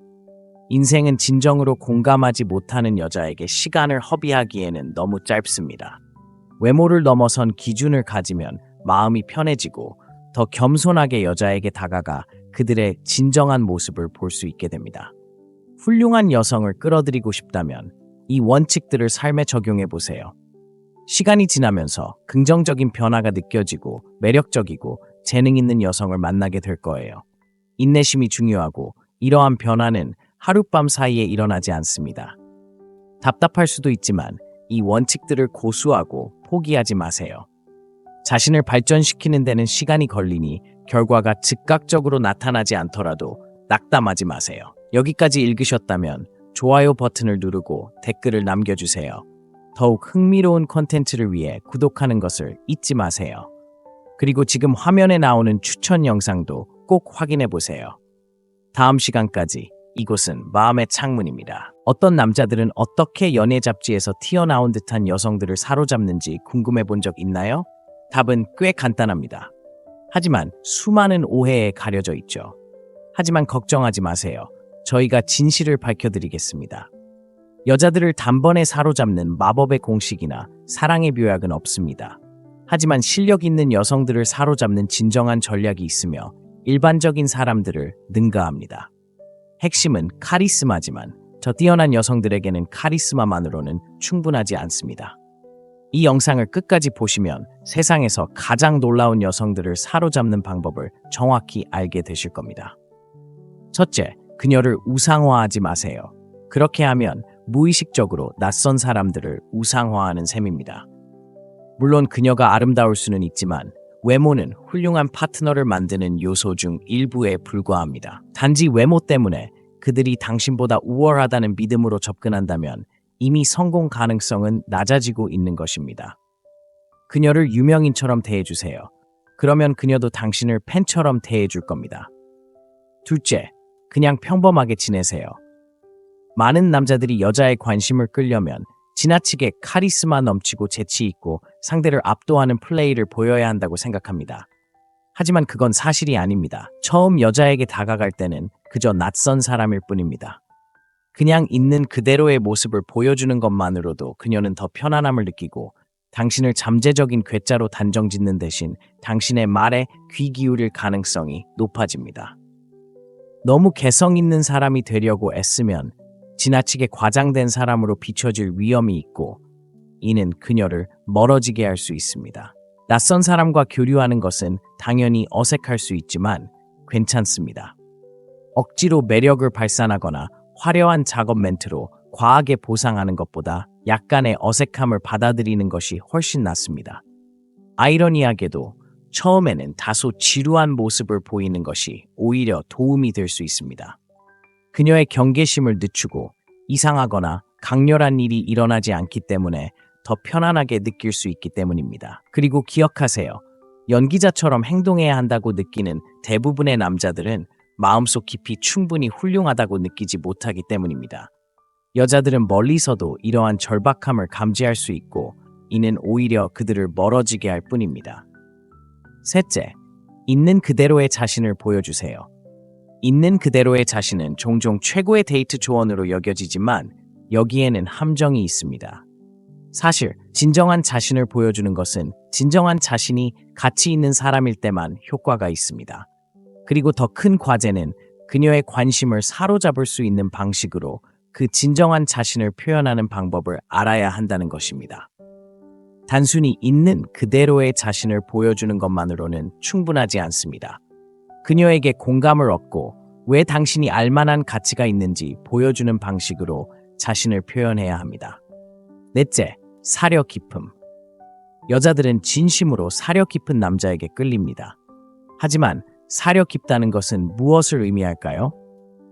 인생은 진정으로 공감하지 못하는 여자에게 시간을 허비하기에는 너무 짧습니다. 외모를 넘어선 기준을 가지면 마음이 편해지고 더 겸손하게 여자에게 다가가 그들의 진정한 모습을 볼 수 있게 됩니다. 훌륭한 여성을 끌어들이고 싶다면 이 원칙들을 삶에 적용해 보세요. 시간이 지나면서 긍정적인 변화가 느껴지고 매력적이고 재능 있는 여성을 만나게 될 거예요. 인내심이 중요하고 이러한 변화는 하룻밤 사이에 일어나지 않습니다. 답답할 수도 있지만 이 원칙들을 고수하고 포기하지 마세요. 자신을 발전시키는 데는 시간이 걸리니 결과가 즉각적으로 나타나지 않더라도 낙담하지 마세요. 여기까지 읽으셨다면 좋아요 버튼을 누르고 댓글을 남겨주세요. 더욱 흥미로운 콘텐츠를 위해 구독하는 것을 잊지 마세요. 그리고 지금 화면에 나오는 추천 영상도 꼭 확인해 보세요. 다음 시간까지 이곳은 마음의 창문입니다. 어떤 남자들은 어떻게 연예 잡지에서 튀어나온 듯한 여성들을 사로잡는지 궁금해 본 적 있나요? 답은 꽤 간단합니다. 하지만 수많은 오해에 가려져 있죠. 하지만 걱정하지 마세요. 저희가 진실을 밝혀드리겠습니다. 여자들을 단번에 사로잡는 마법의 공식이나 사랑의 묘약은 없습니다. 하지만 실력 있는 여성들을 사로잡는 진정한 전략이 있으며 일반적인 사람들을 능가합니다. 핵심은 카리스마지만 저 뛰어난 여성들에게는 카리스마만으로는 충분하지 않습니다. 이 영상을 끝까지 보시면 세상에서 가장 놀라운 여성들을 사로잡는 방법을 정확히 알게 되실 겁니다. 첫째, 그녀를 우상화하지 마세요. 그렇게 하면 무의식적으로 낯선 사람들을 우상화하는 셈입니다. 물론 그녀가 아름다울 수는 있지만 외모는 훌륭한 파트너를 만드는 요소 중 일부에 불과합니다. 단지 외모 때문에 그들이 당신보다 우월하다는 믿음으로 접근한다면 이미 성공 가능성은 낮아지고 있는 것입니다. 그녀를 유명인처럼 대해주세요. 그러면 그녀도 당신을 팬처럼 대해줄 겁니다. 둘째, 그냥 평범하게 지내세요. 많은 남자들이 여자의 관심을 끌려면 지나치게 카리스마 넘치고 재치 있고 상대를 압도하는 플레이를 보여야 한다고 생각합니다. 하지만 그건 사실이 아닙니다. 처음 여자에게 다가갈 때는 그저 낯선 사람일 뿐입니다. 그냥 있는 그대로의 모습을 보여주는 것만으로도 그녀는 더 편안함을 느끼고 당신을 잠재적인 괴짜로 단정짓는 대신 당신의 말에 귀 기울일 가능성이 높아집니다. 너무 개성 있는 사람이 되려고 애쓰면 지나치게 과장된 사람으로 비춰질 위험이 있고 이는 그녀를 멀어지게 할 수 있습니다. 낯선 사람과 교류하는 것은 당연히 어색할 수 있지만 괜찮습니다. 억지로 매력을 발산하거나 화려한 작업 멘트로 과하게 보상하는 것보다 약간의 어색함을 받아들이는 것이 훨씬 낫습니다. 아이러니하게도 처음에는 다소 지루한 모습을 보이는 것이 오히려 도움이 될 수 있습니다. 그녀의 경계심을 늦추고 이상하거나 강렬한 일이 일어나지 않기 때문에 더 편안하게 느낄 수 있기 때문입니다. 그리고 기억하세요. 연기자처럼 행동해야 한다고 느끼는 대부분의 남자들은 마음속 깊이 충분히 훌륭하다고 느끼지 못하기 때문입니다. 여자들은 멀리서도 이러한 절박함을 감지할 수 있고 이는 오히려 그들을 멀어지게 할 뿐입니다. 셋째, 있는 그대로의 자신을 보여주세요. 있는 그대로의 자신은 종종 최고의 데이트 조언으로 여겨지지만 여기에는 함정이 있습니다. 사실 진정한 자신을 보여주는 것은 진정한 자신이 가치 있는 사람일 때만 효과가 있습니다. 그리고 더 큰 과제는 그녀의 관심을 사로잡을 수 있는 방식으로 그 진정한 자신을 표현하는 방법을 알아야 한다는 것입니다. 단순히 있는 그대로의 자신을 보여주는 것만으로는 충분하지 않습니다. 그녀에게 공감을 얻고 왜 당신이 알만한 가치가 있는지 보여주는 방식으로 자신을 표현해야 합니다. 넷째, 사려 깊음. 여자들은 진심으로 사려 깊은 남자에게 끌립니다. 하지만 사려 깊다는 것은 무엇을 의미할까요?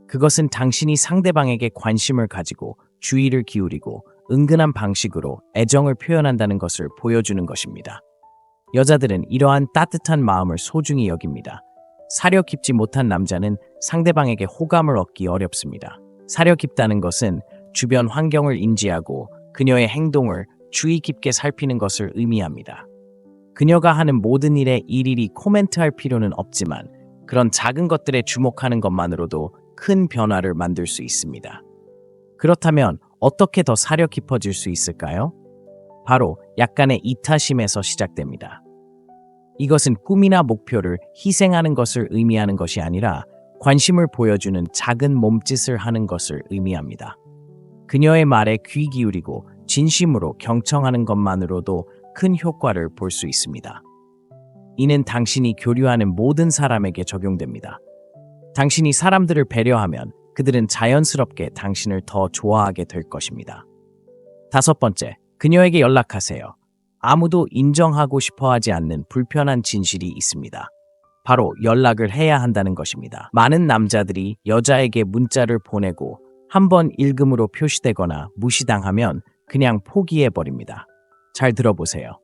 그것은 당신이 상대방에게 관심을 가지고 주의를 기울이고 은근한 방식으로 애정을 표현한다는 것을 보여주는 것입니다. 여자들은 이러한 따뜻한 마음을 소중히 여깁니다. 사려 깊지 못한 남자는 상대방에게 호감을 얻기 어렵습니다. 사려 깊다는 것은 주변 환경을 인지하고 그녀의 행동을 주의 깊게 살피는 것을 의미합니다. 그녀가 하는 모든 일에 일일이 코멘트할 필요는 없지만 그런 작은 것들에 주목하는 것만으로도 큰 변화를 만들 수 있습니다. 그렇다면 어떻게 더 사려 깊어질 수 있을까요? 바로 약간의 이타심에서 시작됩니다. 이것은 꿈이나 목표를 희생하는 것을 의미하는 것이 아니라 관심을 보여주는 작은 몸짓을 하는 것을 의미합니다. 그녀의 말에 귀 기울이고 진심으로 경청하는 것만으로도 큰 효과를 볼 수 있습니다. 이는 당신이 교류하는 모든 사람에게 적용됩니다. 당신이 사람들을 배려하면 그들은 자연스럽게 당신을 더 좋아하게 될 것입니다. 다섯 번째, 그녀에게 연락하세요. 아무도 인정하고 싶어 하지 않는 불편한 진실이 있습니다. 바로 연락을 해야 한다는 것입니다. 많은 남자들이 여자에게 문자를 보내고 한번 읽음으로 표시되거나 무시당하면 그냥 포기해버립니다. 잘 들어보세요.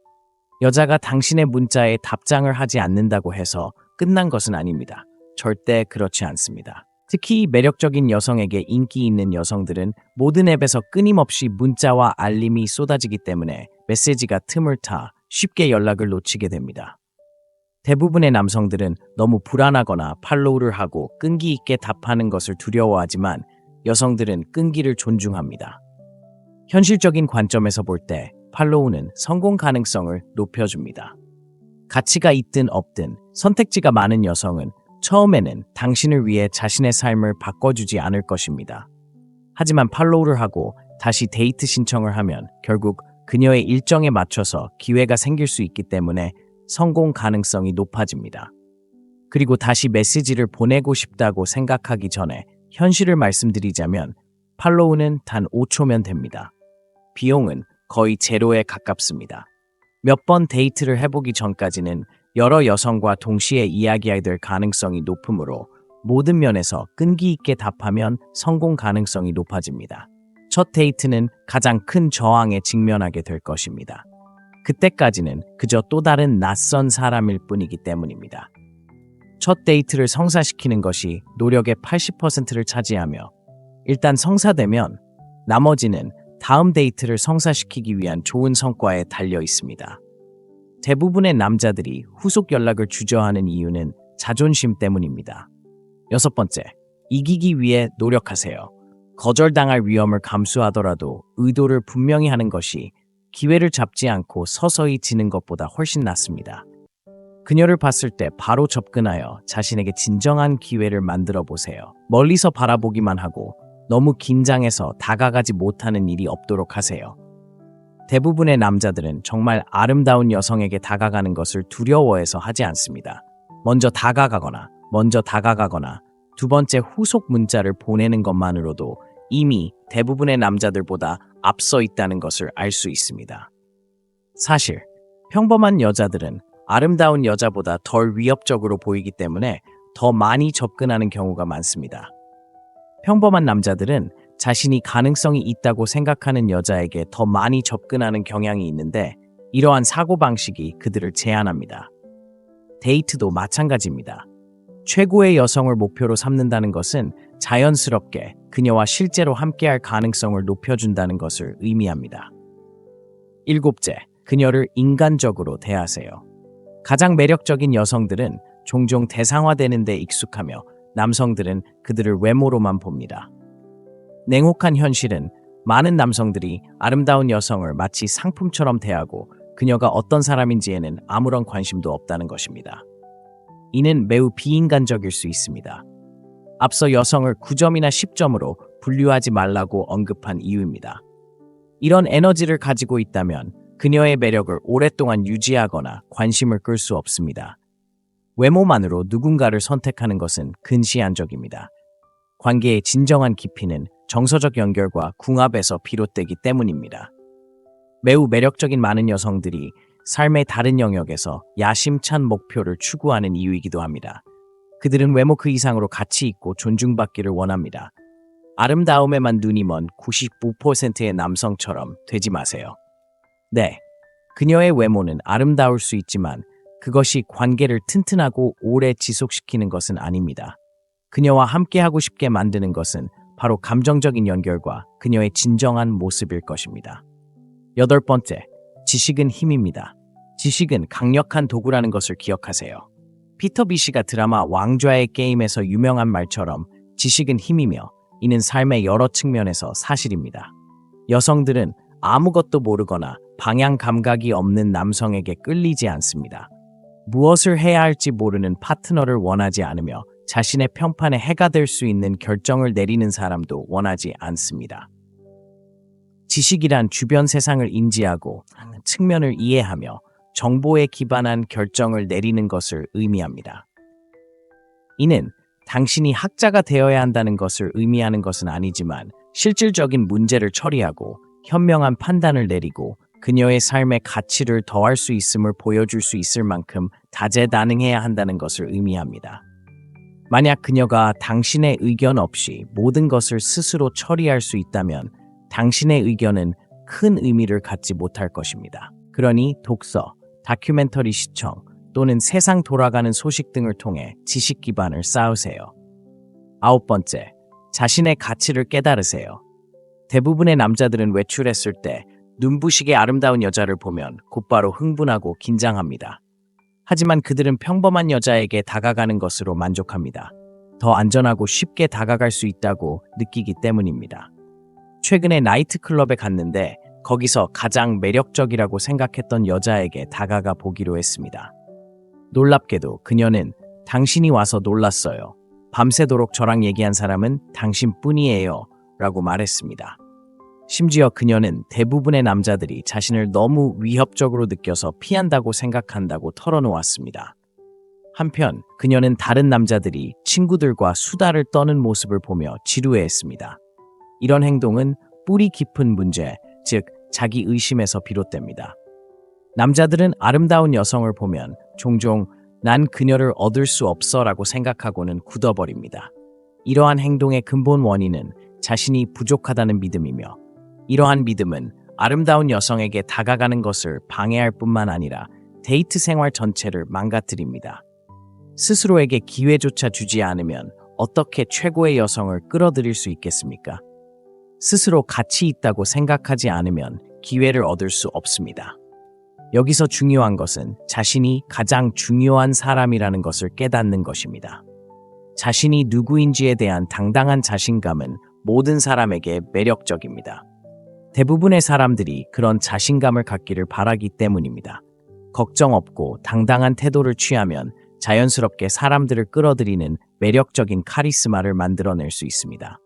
여자가 당신의 문자에 답장을 하지 않는다고 해서 끝난 것은 아닙니다. 절대 그렇지 않습니다. 특히 매력적인 여성에게 인기 있는 여성들은 모든 앱에서 끊임없이 문자와 알림이 쏟아지기 때문에 메시지가 틈을 타 쉽게 연락을 놓치게 됩니다. 대부분의 남성들은 너무 불안하거나 팔로우를 하고 끈기 있게 답하는 것을 두려워하지만 여성들은 끈기를 존중합니다. 현실적인 관점에서 볼 때 팔로우는 성공 가능성을 높여줍니다. 가치가 있든 없든 선택지가 많은 여성은 처음에는 당신을 위해 자신의 삶을 바꿔주지 않을 것입니다. 하지만 팔로우를 하고 다시 데이트 신청을 하면 결국 그녀의 일정에 맞춰서 기회가 생길 수 있기 때문에 성공 가능성이 높아집니다. 그리고 다시 메시지를 보내고 싶다고 생각하기 전에 현실을 말씀드리자면 팔로우는 단 5초면 됩니다. 비용은 거의 제로에 가깝습니다. 몇 번 데이트를 해보기 전까지는 여러 여성과 동시에 이야기해야 될 가능성이 높으므로 모든 면에서 끈기 있게 답하면 성공 가능성이 높아집니다. 첫 데이트는 가장 큰 저항에 직면하게 될 것입니다. 그때까지는 그저 또 다른 낯선 사람일 뿐이기 때문입니다. 첫 데이트를 성사시키는 것이 노력의 80%를 차지하며 일단 성사되면 나머지는 다음 데이트를 성사시키기 위한 좋은 성과에 달려 있습니다. 대부분의 남자들이 후속 연락을 주저하는 이유는 자존심 때문입니다. 여섯 번째, 이기기 위해 노력하세요. 거절당할 위험을 감수하더라도 의도를 분명히 하는 것이 기회를 잡지 않고 서서히 지는 것보다 훨씬 낫습니다. 그녀를 봤을 때 바로 접근하여 자신에게 진정한 기회를 만들어 보세요. 멀리서 바라보기만 하고 너무 긴장해서 다가가지 못하는 일이 없도록 하세요. 대부분의 남자들은 정말 아름다운 여성에게 다가가는 것을 두려워해서 하지 않습니다. 먼저 다가가거나 두 번째 후속 문자를 보내는 것만으로도 이미 대부분의 남자들보다 앞서 있다는 것을 알 수 있습니다. 사실 평범한 여자들은 아름다운 여자보다 덜 위협적으로 보이기 때문에 더 많이 접근하는 경우가 많습니다. 평범한 남자들은 자신이 가능성이 있다고 생각하는 여자에게 더 많이 접근하는 경향이 있는데 이러한 사고방식이 그들을 제한합니다. 데이트도 마찬가지입니다. 최고의 여성을 목표로 삼는다는 것은 자연스럽게 그녀와 실제로 함께할 가능성을 높여준다는 것을 의미합니다. 일곱째, 그녀를 인간적으로 대하세요. 가장 매력적인 여성들은 종종 대상화되는 데 익숙하며 남성들은 그들을 외모로만 봅니다. 냉혹한 현실은 많은 남성들이 아름다운 여성을 마치 상품처럼 대하고 그녀가 어떤 사람인지에는 아무런 관심도 없다는 것입니다. 이는 매우 비인간적일 수 있습니다. 앞서 여성을 9점이나 10점으로 분류하지 말라고 언급한 이유입니다. 이런 에너지를 가지고 있다면 그녀의 매력을 오랫동안 유지하거나 관심을 끌 수 없습니다. 외모만으로 누군가를 선택하는 것은 근시안적입니다. 관계의 진정한 깊이는 정서적 연결과 궁합에서 비롯되기 때문입니다. 매우 매력적인 많은 여성들이 삶의 다른 영역에서 야심찬 목표를 추구하는 이유이기도 합니다. 그들은 외모 그 이상으로 가치 있고 존중받기를 원합니다. 아름다움에만 눈이 먼 95%의 남성처럼 되지 마세요. 네, 그녀의 외모는 아름다울 수 있지만 그것이 관계를 튼튼하고 오래 지속시키는 것은 아닙니다. 그녀와 함께하고 싶게 만드는 것은 바로 감정적인 연결과 그녀의 진정한 모습일 것입니다. 여덟 번째, 지식은 힘입니다. 지식은 강력한 도구라는 것을 기억하세요. 피터 비시가 드라마 왕좌의 게임에서 유명한 말처럼 지식은 힘이며 이는 삶의 여러 측면에서 사실입니다. 여성들은 아무것도 모르거나 방향 감각이 없는 남성에게 끌리지 않습니다. 무엇을 해야 할지 모르는 파트너를 원하지 않으며 자신의 평판에 해가 될 수 있는 결정을 내리는 사람도 원하지 않습니다. 지식이란 주변 세상을 인지하고 측면을 이해하며 정보에 기반한 결정을 내리는 것을 의미합니다. 이는 당신이 학자가 되어야 한다는 것을 의미하는 것은 아니지만 실질적인 문제를 처리하고 현명한 판단을 내리고 그녀의 삶의 가치를 더할 수 있음을 보여줄 수 있을 만큼 다재다능해야 한다는 것을 의미합니다. 만약 그녀가 당신의 의견 없이 모든 것을 스스로 처리할 수 있다면 당신의 의견은 큰 의미를 갖지 못할 것입니다. 그러니 독서, 다큐멘터리 시청 또는 세상 돌아가는 소식 등을 통해 지식 기반을 쌓으세요. 아홉 번째, 자신의 가치를 깨달으세요. 대부분의 남자들은 외출했을 때 눈부시게 아름다운 여자를 보면 곧바로 흥분하고 긴장합니다. 하지만 그들은 평범한 여자에게 다가가는 것으로 만족합니다. 더 안전하고 쉽게 다가갈 수 있다고 느끼기 때문입니다. 최근에 나이트클럽에 갔는데 거기서 가장 매력적이라고 생각했던 여자에게 다가가 보기로 했습니다. 놀랍게도 그녀는 당신이 와서 놀랐어요. 밤새도록 저랑 얘기한 사람은 당신뿐이에요. 라고 말했습니다. 심지어 그녀는 대부분의 남자들이 자신을 너무 위협적으로 느껴서 피한다고 생각한다고 털어놓았습니다. 한편 그녀는 다른 남자들이 친구들과 수다를 떠는 모습을 보며 지루해했습니다. 이런 행동은 뿌리 깊은 문제, 즉 자기 의심에서 비롯됩니다. 남자들은 아름다운 여성을 보면 종종 난 그녀를 얻을 수 없어 라고 생각하고는 굳어버립니다. 이러한 행동의 근본 원인은 자신이 부족하다는 믿음이며 이러한 믿음은 아름다운 여성에게 다가가는 것을 방해할 뿐만 아니라 데이트 생활 전체를 망가뜨립니다. 스스로에게 기회조차 주지 않으면 어떻게 최고의 여성을 끌어들일 수 있겠습니까? 스스로 가치 있다고 생각하지 않으면 기회를 얻을 수 없습니다. 여기서 중요한 것은 자신이 가장 중요한 사람이라는 것을 깨닫는 것입니다. 자신이 누구인지에 대한 당당한 자신감은 모든 사람에게 매력적입니다. 대부분의 사람들이 그런 자신감을 갖기를 바라기 때문입니다. 걱정 없고 당당한 태도를 취하면 자연스럽게 사람들을 끌어들이는 매력적인 카리스마를 만들어낼 수 있습니다.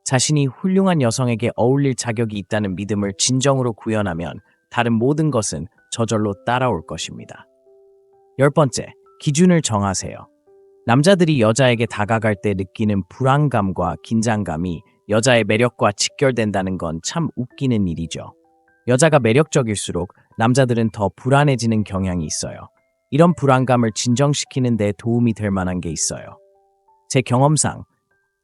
자신이 훌륭한 여성에게 어울릴 자격이 있다는 믿음을 진정으로 구현하면 다른 모든 것은 저절로 따라올 것입니다. 열 번째, 기준을 정하세요. 남자들이 여자에게 다가갈 때 느끼는 불안감과 긴장감이 여자의 매력과 직결된다는 건 참 웃기는 일이죠. 여자가 매력적일수록 남자들은 더 불안해지는 경향이 있어요. 이런 불안감을 진정시키는 데 도움이 될 만한 게 있어요. 제 경험상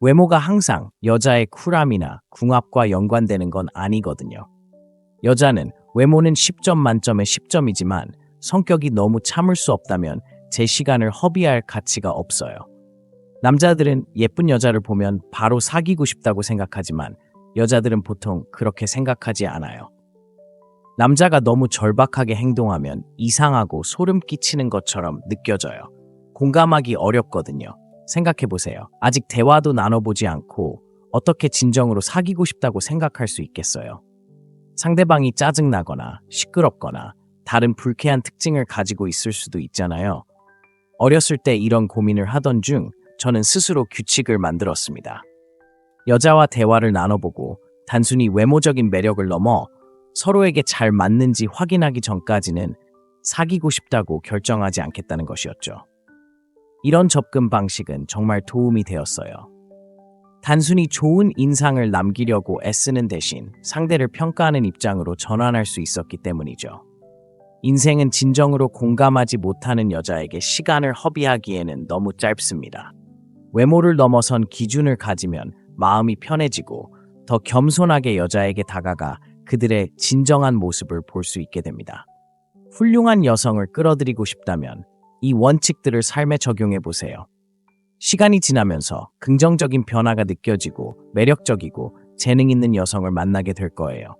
외모가 항상 여자의 쿨함이나 궁합과 연관되는 건 아니거든요. 여자는 외모는 10점 만점에 10점이지만 성격이 너무 참을 수 없다면 제 시간을 허비할 가치가 없어요. 남자들은 예쁜 여자를 보면 바로 사귀고 싶다고 생각하지만 여자들은 보통 그렇게 생각하지 않아요. 남자가 너무 절박하게 행동하면 이상하고 소름 끼치는 것처럼 느껴져요. 공감하기 어렵거든요. 생각해보세요. 아직 대화도 나눠보지 않고 어떻게 진정으로 사귀고 싶다고 생각할 수 있겠어요? 상대방이 짜증나거나 시끄럽거나 다른 불쾌한 특징을 가지고 있을 수도 있잖아요. 어렸을 때 이런 고민을 하던 중 저는 스스로 규칙을 만들었습니다. 여자와 대화를 나눠보고 단순히 외모적인 매력을 넘어 서로에게 잘 맞는지 확인하기 전까지는 사귀고 싶다고 결정하지 않겠다는 것이었죠. 이런 접근 방식은 정말 도움이 되었어요. 단순히 좋은 인상을 남기려고 애쓰는 대신 상대를 평가하는 입장으로 전환할 수 있었기 때문이죠. 인생은 진정으로 공감하지 못하는 여자에게 시간을 허비하기에는 너무 짧습니다. 외모를 넘어선 기준을 가지면 마음이 편해지고 더 겸손하게 여자에게 다가가 그들의 진정한 모습을 볼 수 있게 됩니다. 훌륭한 여성을 끌어들이고 싶다면 이 원칙들을 삶에 적용해 보세요. 시간이 지나면서 긍정적인 변화가 느껴지고 매력적이고 재능 있는 여성을 만나게 될 거예요.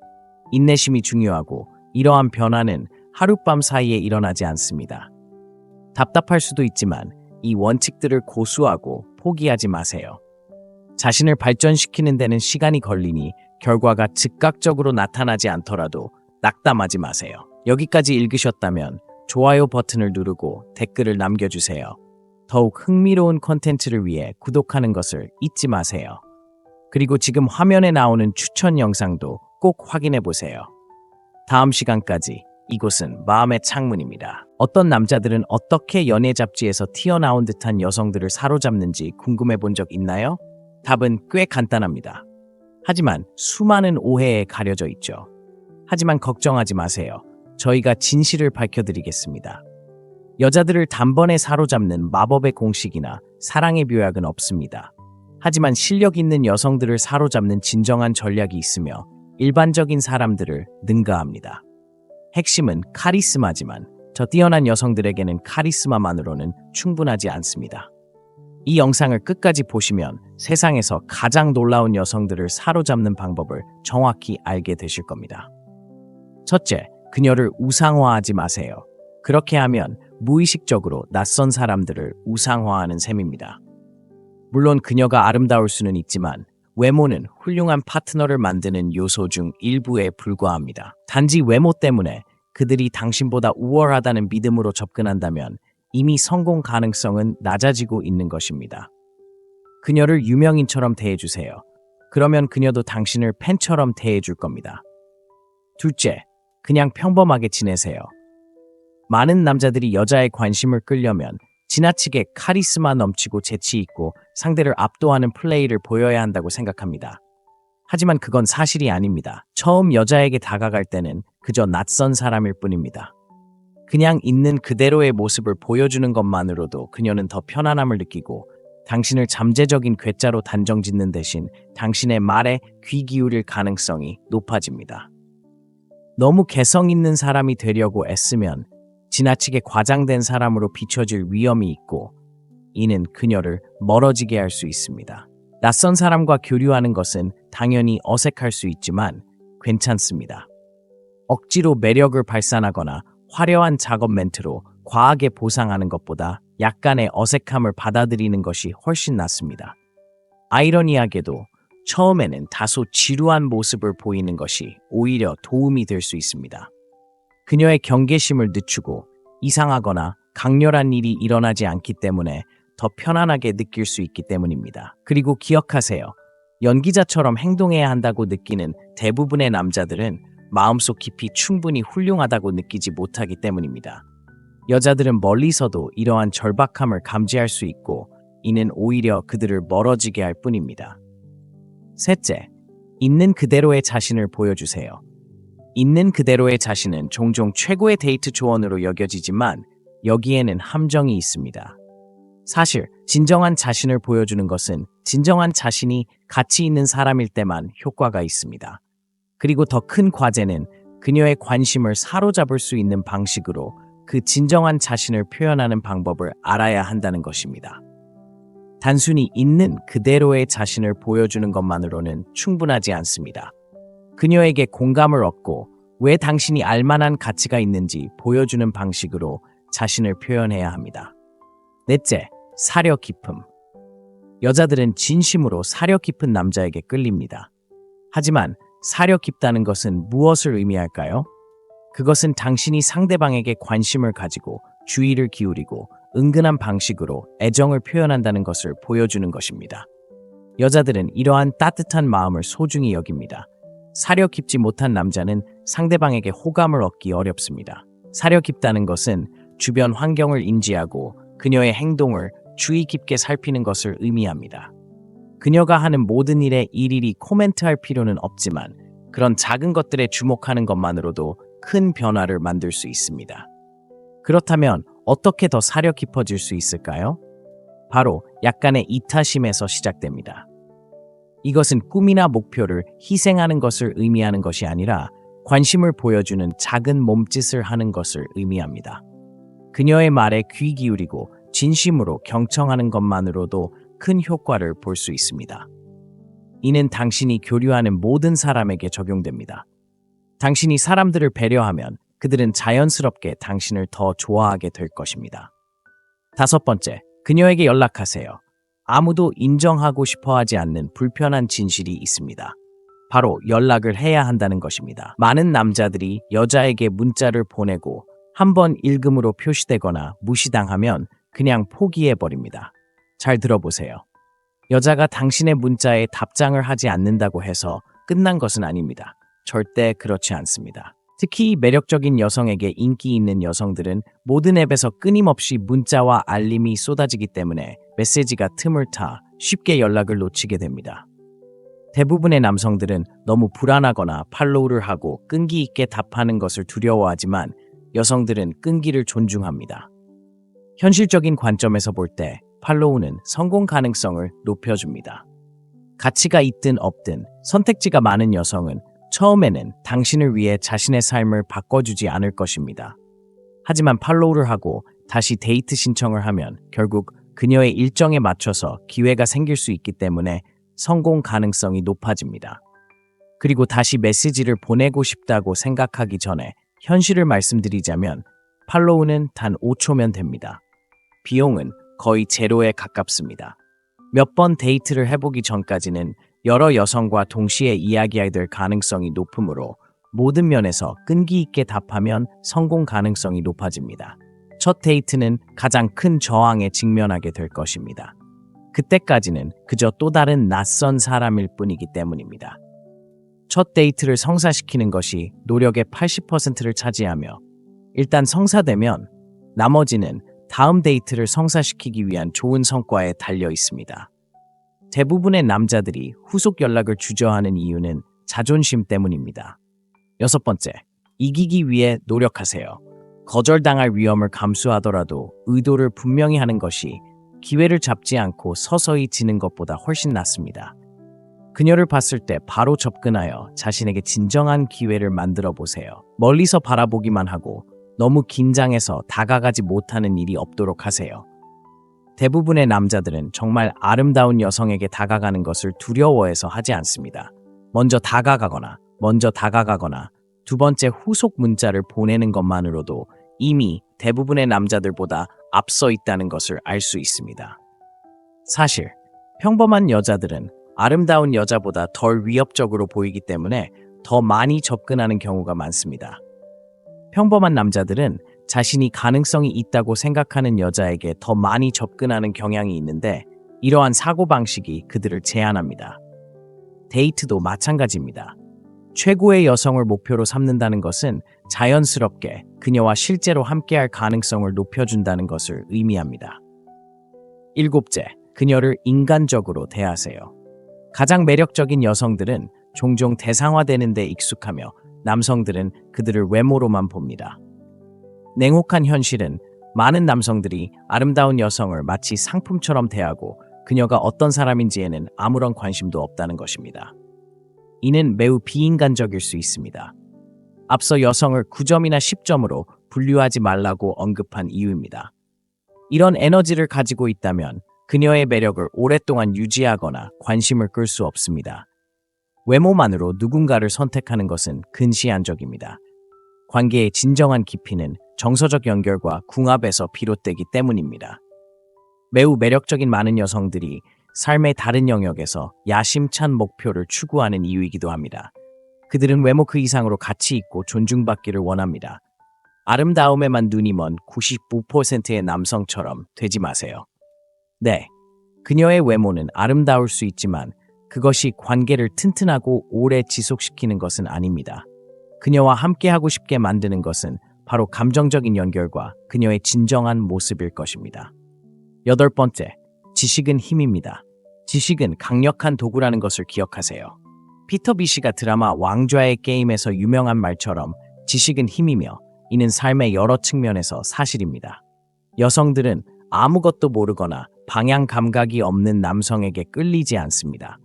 인내심이 중요하고 이러한 변화는 하룻밤 사이에 일어나지 않습니다. 답답할 수도 있지만 이 원칙들을 고수하고 포기하지 마세요. 자신을 발전시키는 데는 시간이 걸리니 결과가 즉각적으로 나타나지 않더라도 낙담하지 마세요. 여기까지 읽으셨다면 좋아요 버튼을 누르고 댓글을 남겨주세요. 더욱 흥미로운 콘텐츠를 위해 구독하는 것을 잊지 마세요. 그리고 지금 화면에 나오는 추천 영상도 꼭 확인해 보세요. 다음 시간까지 이곳은 마음의 창문입니다. 어떤 남자들은 어떻게 연애 잡지에서 튀어나온 듯한 여성들을 사로잡는지 궁금해 본 적 있나요? 답은 꽤 간단합니다. 하지만 수많은 오해에 가려져 있죠. 하지만 걱정하지 마세요. 저희가 진실을 밝혀드리겠습니다. 여자들을 단번에 사로잡는 마법의 공식이나 사랑의 묘약은 없습니다. 하지만 실력 있는 여성들을 사로잡는 진정한 전략이 있으며 일반적인 사람들을 능가합니다. 핵심은 카리스마지만 저 뛰어난 여성들에게는 카리스마만으로는 충분하지 않습니다. 이 영상을 끝까지 보시면 세상에서 가장 놀라운 여성들을 사로잡는 방법을 정확히 알게 되실 겁니다. 첫째, 그녀를 우상화하지 마세요. 그렇게 하면 무의식적으로 낯선 사람들을 우상화하는 셈입니다. 물론 그녀가 아름다울 수는 있지만 외모는 훌륭한 파트너를 만드는 요소 중 일부에 불과합니다. 단지 외모 때문에 그들이 당신보다 우월하다는 믿음으로 접근한다면 이미 성공 가능성은 낮아지고 있는 것입니다. 그녀를 유명인처럼 대해주세요. 그러면 그녀도 당신을 팬처럼 대해줄 겁니다. 둘째, 그냥 평범하게 지내세요. 많은 남자들이 여자의 관심을 끌려면 지나치게 카리스마 넘치고 재치 있고 상대를 압도하는 플레이를 보여야 한다고 생각합니다. 하지만 그건 사실이 아닙니다. 처음 여자에게 다가갈 때는 그저 낯선 사람일 뿐입니다. 그냥 있는 그대로의 모습을 보여주는 것만으로도 그녀는 더 편안함을 느끼고 당신을 잠재적인 괴짜로 단정짓는 대신 당신의 말에 귀 기울일 가능성이 높아집니다. 너무 개성 있는 사람이 되려고 애쓰면 지나치게 과장된 사람으로 비춰질 위험이 있고 이는 그녀를 멀어지게 할 수 있습니다. 낯선 사람과 교류하는 것은 당연히 어색할 수 있지만 괜찮습니다. 억지로 매력을 발산하거나 화려한 작업 멘트로 과하게 보상하는 것보다 약간의 어색함을 받아들이는 것이 훨씬 낫습니다. 아이러니하게도 처음에는 다소 지루한 모습을 보이는 것이 오히려 도움이 될 수 있습니다. 그녀의 경계심을 늦추고 이상하거나 강렬한 일이 일어나지 않기 때문에 더 편안하게 느낄 수 있기 때문입니다. 그리고 기억하세요. 연기자처럼 행동해야 한다고 느끼는 대부분의 남자들은 마음속 깊이 충분히 훌륭하다고 느끼지 못하기 때문입니다. 여자들은 멀리서도 이러한 절박함을 감지할 수 있고 이는 오히려 그들을 멀어지게 할 뿐입니다. 셋째, 있는 그대로의 자신을 보여주세요. 있는 그대로의 자신은 종종 최고의 데이트 조언으로 여겨지지만 여기에는 함정이 있습니다. 사실 진정한 자신을 보여주는 것은 진정한 자신이 가치 있는 사람일 때만 효과가 있습니다. 그리고 더 큰 과제는 그녀의 관심을 사로잡을 수 있는 방식으로 그 진정한 자신을 표현하는 방법을 알아야 한다는 것입니다. 단순히 있는 그대로의 자신을 보여주는 것만으로는 충분하지 않습니다. 그녀에게 공감을 얻고 왜 당신이 알만한 가치가 있는지 보여주는 방식으로 자신을 표현해야 합니다. 넷째, 사려 깊음. 여자들은 진심으로 사려 깊은 남자에게 끌립니다. 하지만 사려 깊다는 것은 무엇을 의미할까요? 그것은 당신이 상대방에게 관심을 가지고 주의를 기울이고 은근한 방식으로 애정을 표현한다는 것을 보여주는 것입니다. 여자들은 이러한 따뜻한 마음을 소중히 여깁니다. 사려 깊지 못한 남자는 상대방에게 호감을 얻기 어렵습니다. 사려 깊다는 것은 주변 환경을 인지하고 그녀의 행동을 주의 깊게 살피는 것을 의미합니다. 그녀가 하는 모든 일에 일일이 코멘트할 필요는 없지만 그런 작은 것들에 주목하는 것만으로도 큰 변화를 만들 수 있습니다. 그렇다면 어떻게 더 사려 깊어질 수 있을까요? 바로 약간의 이타심에서 시작됩니다. 이것은 꿈이나 목표를 희생하는 것을 의미하는 것이 아니라 관심을 보여주는 작은 몸짓을 하는 것을 의미합니다. 그녀의 말에 귀 기울이고 진심으로 경청하는 것만으로도 큰 효과를 볼 수 있습니다. 이는 당신이 교류하는 모든 사람에게 적용됩니다. 당신이 사람들을 배려하면 그들은 자연스럽게 당신을 더 좋아하게 될 것입니다. 다섯 번째, 그녀에게 연락하세요. 아무도 인정하고 싶어 하지 않는 불편한 진실이 있습니다. 바로 연락을 해야 한다는 것입니다. 많은 남자들이 여자에게 문자를 보내고 한번 읽음으로 표시되거나 무시당하면 그냥 포기해버립니다. 잘 들어보세요. 여자가 당신의 문자에 답장을 하지 않는다고 해서 끝난 것은 아닙니다. 절대 그렇지 않습니다. 특히 매력적인 여성에게 인기 있는 여성들은 모든 앱에서 끊임없이 문자와 알림이 쏟아지기 때문에 메시지가 틈을 타 쉽게 연락을 놓치게 됩니다. 대부분의 남성들은 너무 불안하거나 팔로우를 하고 끈기 있게 답하는 것을 두려워하지만 여성들은 끈기를 존중합니다. 현실적인 관점에서 볼 때 팔로우는 성공 가능성을 높여줍니다. 가치가 있든 없든 선택지가 많은 여성은 처음에는 당신을 위해 자신의 삶을 바꿔주지 않을 것입니다. 하지만 팔로우를 하고 다시 데이트 신청을 하면 결국 그녀의 일정에 맞춰서 기회가 생길 수 있기 때문에 성공 가능성이 높아집니다. 그리고 다시 메시지를 보내고 싶다고 생각하기 전에 현실을 말씀드리자면 팔로우는 단 5초면 됩니다. 비용은 거의 제로에 가깝습니다. 몇 번 데이트를 해보기 전까지는 여러 여성과 동시에 이야기해야 될 가능성이 높으므로 모든 면에서 끈기 있게 답하면 성공 가능성이 높아집니다. 첫 데이트는 가장 큰 저항에 직면하게 될 것입니다. 그때까지는 그저 또 다른 낯선 사람일 뿐이기 때문입니다. 첫 데이트를 성사시키는 것이 노력의 80%를 차지하며 일단 성사되면 나머지는 다음 데이트를 성사시키기 위한 좋은 성과에 달려 있습니다. 대부분의 남자들이 후속 연락을 주저하는 이유는 자존심 때문입니다. 여섯 번째, 이기기 위해 노력하세요. 거절당할 위험을 감수하더라도 의도를 분명히 하는 것이 기회를 잡지 않고 서서히 지는 것보다 훨씬 낫습니다. 그녀를 봤을 때 바로 접근하여 자신에게 진정한 기회를 만들어 보세요. 멀리서 바라보기만 하고 너무 긴장해서 다가가지 못하는 일이 없도록 하세요. 대부분의 남자들은 정말 아름다운 여성에게 다가가는 것을 두려워해서 하지 않습니다. 먼저 다가가거나 두 번째 후속 문자를 보내는 것만으로도 이미 대부분의 남자들보다 앞서 있다는 것을 알 수 있습니다. 사실 평범한 여자들은 아름다운 여자보다 덜 위협적으로 보이기 때문에 더 많이 접근하는 경우가 많습니다. 평범한 남자들은 자신이 가능성이 있다고 생각하는 여자에게 더 많이 접근하는 경향이 있는데 이러한 사고방식이 그들을 제한합니다. 데이트도 마찬가지입니다. 최고의 여성을 목표로 삼는다는 것은 자연스럽게 그녀와 실제로 함께할 가능성을 높여준다는 것을 의미합니다. 일곱째, 그녀를 인간적으로 대하세요. 가장 매력적인 여성들은 종종 대상화되는 데 익숙하며 남성들은 그들을 외모로만 봅니다. 냉혹한 현실은 많은 남성들이 아름다운 여성을 마치 상품처럼 대하고 그녀가 어떤 사람인지에는 아무런 관심도 없다는 것입니다. 이는 매우 비인간적일 수 있습니다. 앞서 여성을 9점이나 10점으로 분류하지 말라고 언급한 이유입니다. 이런 에너지를 가지고 있다면 그녀의 매력을 오랫동안 유지하거나 관심을 끌 수 없습니다. 외모만으로 누군가를 선택하는 것은 근시안적입니다. 관계의 진정한 깊이는 정서적 연결과 궁합에서 비롯되기 때문입니다. 매우 매력적인 많은 여성들이 삶의 다른 영역에서 야심찬 목표를 추구하는 이유이기도 합니다. 그들은 외모 그 이상으로 가치 있고 존중받기를 원합니다. 아름다움에만 눈이 먼 95%의 남성처럼 되지 마세요. 네, 그녀의 외모는 아름다울 수 있지만 그것이 관계를 튼튼하고 오래 지속시키는 것은 아닙니다. 그녀와 함께하고 싶게 만드는 것은 바로 감정적인 연결과 그녀의 진정한 모습일 것입니다. 8번째, 지식은 힘입니다. 지식은 강력한 도구라는 것을 기억하세요. 피터 비시가 드라마 왕좌의 게임에서 유명한 말처럼 지식은 힘이며 이는 삶의 여러 측면에서 사실입니다. 여성들은 아무것도 모르거나 방향 감각이 없는 남성에게 끌리지 않습니다.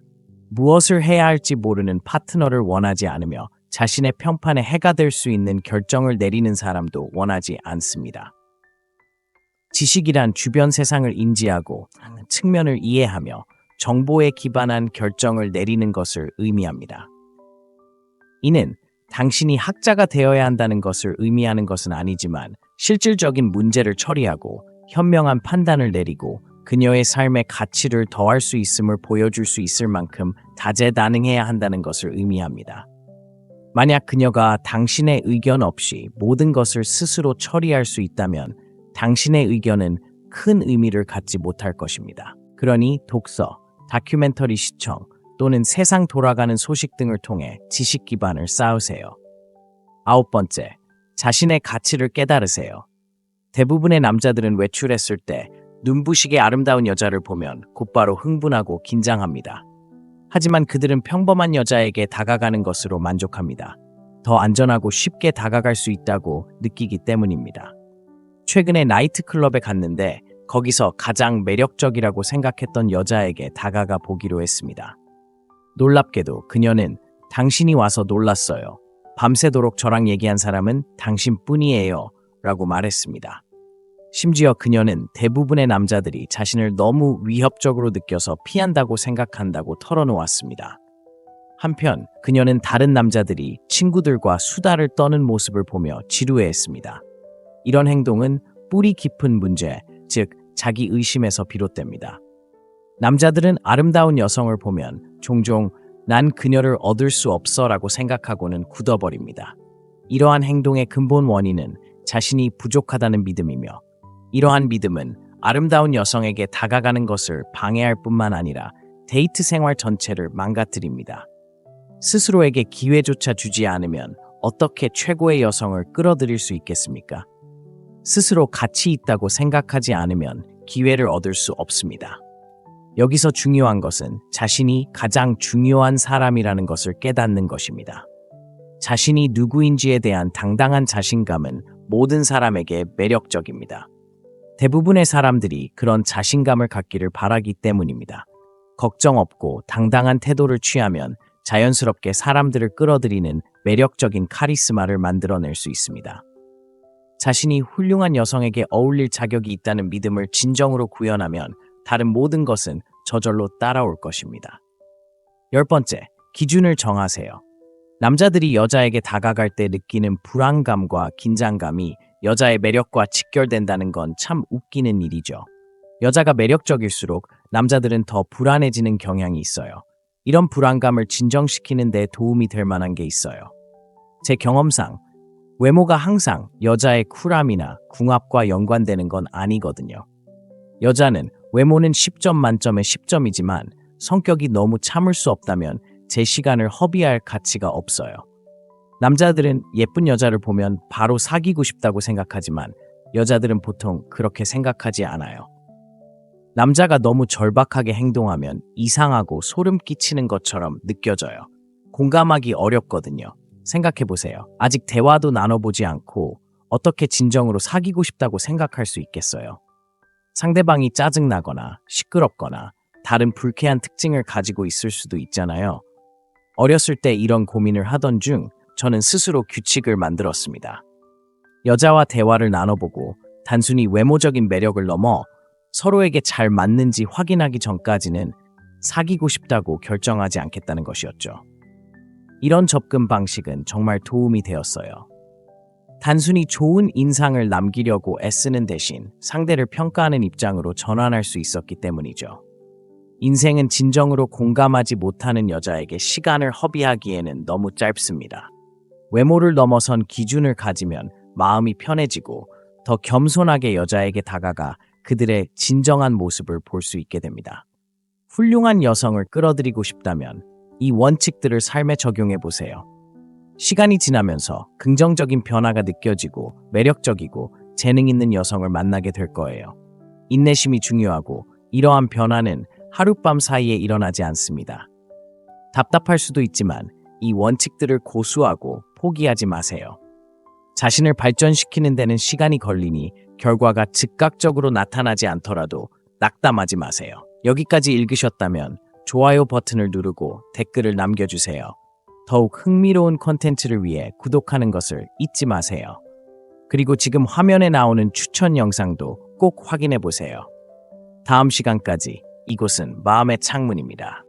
무엇을 해야 할지 모르는 파트너를 원하지 않으며 자신의 평판에 해가 될 수 있는 결정을 내리는 사람도 원하지 않습니다. 지식이란 주변 세상을 인지하고 측면을 이해하며 정보에 기반한 결정을 내리는 것을 의미합니다. 이는 당신이 학자가 되어야 한다는 것을 의미하는 것은 아니지만 실질적인 문제를 처리하고 현명한 판단을 내리고 그녀의 삶의 가치를 더할 수 있음을 보여줄 수 있을 만큼 다재다능해야 한다는 것을 의미합니다. 만약 그녀가 당신의 의견 없이 모든 것을 스스로 처리할 수 있다면 당신의 의견은 큰 의미를 갖지 못할 것입니다. 그러니 독서, 다큐멘터리 시청 또는 세상 돌아가는 소식 등을 통해 지식 기반을 쌓으세요. 9번째, 자신의 가치를 깨달으세요. 대부분의 남자들은 외출했을 때 눈부시게 아름다운 여자를 보면 곧바로 흥분하고 긴장합니다. 하지만 그들은 평범한 여자에게 다가가는 것으로 만족합니다. 더 안전하고 쉽게 다가갈 수 있다고 느끼기 때문입니다. 최근에 나이트클럽에 갔는데 거기서 가장 매력적이라고 생각했던 여자에게 다가가 보기로 했습니다. 놀랍게도 그녀는 당신이 와서 놀랐어요. 밤새도록 저랑 얘기한 사람은 당신뿐이에요 라고 말했습니다. 심지어 그녀는 대부분의 남자들이 자신을 너무 위협적으로 느껴서 피한다고 생각한다고 털어놓았습니다. 한편 그녀는 다른 남자들이 친구들과 수다를 떠는 모습을 보며 지루해했습니다. 이런 행동은 뿌리 깊은 문제, 즉 자기 의심에서 비롯됩니다. 남자들은 아름다운 여성을 보면 종종 난 그녀를 얻을 수 없어 라고 생각하고는 굳어버립니다. 이러한 행동의 근본 원인은 자신이 부족하다는 믿음이며 이러한 믿음은 아름다운 여성에게 다가가는 것을 방해할 뿐만 아니라 데이트 생활 전체를 망가뜨립니다. 스스로에게 기회조차 주지 않으면 어떻게 최고의 여성을 끌어들일 수 있겠습니까? 스스로 가치 있다고 생각하지 않으면 기회를 얻을 수 없습니다. 여기서 중요한 것은 자신이 가장 중요한 사람이라는 것을 깨닫는 것입니다. 자신이 누구인지에 대한 당당한 자신감은 모든 사람에게 매력적입니다. 대부분의 사람들이 그런 자신감을 갖기를 바라기 때문입니다. 걱정 없고 당당한 태도를 취하면 자연스럽게 사람들을 끌어들이는 매력적인 카리스마를 만들어낼 수 있습니다. 자신이 훌륭한 여성에게 어울릴 자격이 있다는 믿음을 진정으로 구현하면 다른 모든 것은 저절로 따라올 것입니다. 10번째, 기준을 정하세요. 남자들이 여자에게 다가갈 때 느끼는 불안감과 긴장감이 여자의 매력과 직결된다는 건 참 웃기는 일이죠. 여자가 매력적일수록 남자들은 더 불안해지는 경향이 있어요. 이런 불안감을 진정시키는 데 도움이 될 만한 게 있어요. 제 경험상 외모가 항상 여자의 쿨함이나 궁합과 연관되는 건 아니거든요. 여자는 외모는 10점 만점에 10점이지만 성격이 너무 참을 수 없다면 제 시간을 허비할 가치가 없어요. 남자들은 예쁜 여자를 보면 바로 사귀고 싶다고 생각하지만 여자들은 보통 그렇게 생각하지 않아요. 남자가 너무 절박하게 행동하면 이상하고 소름 끼치는 것처럼 느껴져요. 공감하기 어렵거든요. 생각해보세요. 아직 대화도 나눠보지 않고 어떻게 진정으로 사귀고 싶다고 생각할 수 있겠어요? 상대방이 짜증나거나 시끄럽거나 다른 불쾌한 특징을 가지고 있을 수도 있잖아요. 어렸을 때 이런 고민을 하던 중 저는 스스로 규칙을 만들었습니다. 여자와 대화를 나눠보고 단순히 외모적인 매력을 넘어 서로에게 잘 맞는지 확인하기 전까지는 사귀고 싶다고 결정하지 않겠다는 것이었죠. 이런 접근 방식은 정말 도움이 되었어요. 단순히 좋은 인상을 남기려고 애쓰는 대신 상대를 평가하는 입장으로 전환할 수 있었기 때문이죠. 인생은 진정으로 공감하지 못하는 여자에게 시간을 허비하기에는 너무 짧습니다. 외모를 넘어선 기준을 가지면 마음이 편해지고 더 겸손하게 여자에게 다가가 그들의 진정한 모습을 볼 수 있게 됩니다. 훌륭한 여성을 끌어들이고 싶다면 이 원칙들을 삶에 적용해 보세요. 시간이 지나면서 긍정적인 변화가 느껴지고 매력적이고 재능 있는 여성을 만나게 될 거예요. 인내심이 중요하고 이러한 변화는 하룻밤 사이에 일어나지 않습니다. 답답할 수도 있지만 이 원칙들을 고수하고 포기하지 마세요. 자신을 발전시키는 데는 시간이 걸리니 결과가 즉각적으로 나타나지 않더라도 낙담하지 마세요. 여기까지 읽으셨다면 좋아요 버튼을 누르고 댓글을 남겨주세요. 더욱 흥미로운 콘텐츠를 위해 구독하는 것을 잊지 마세요. 그리고 지금 화면에 나오는 추천 영상도 꼭 확인해 보세요. 다음 시간까지 이곳은 마음의 창문입니다.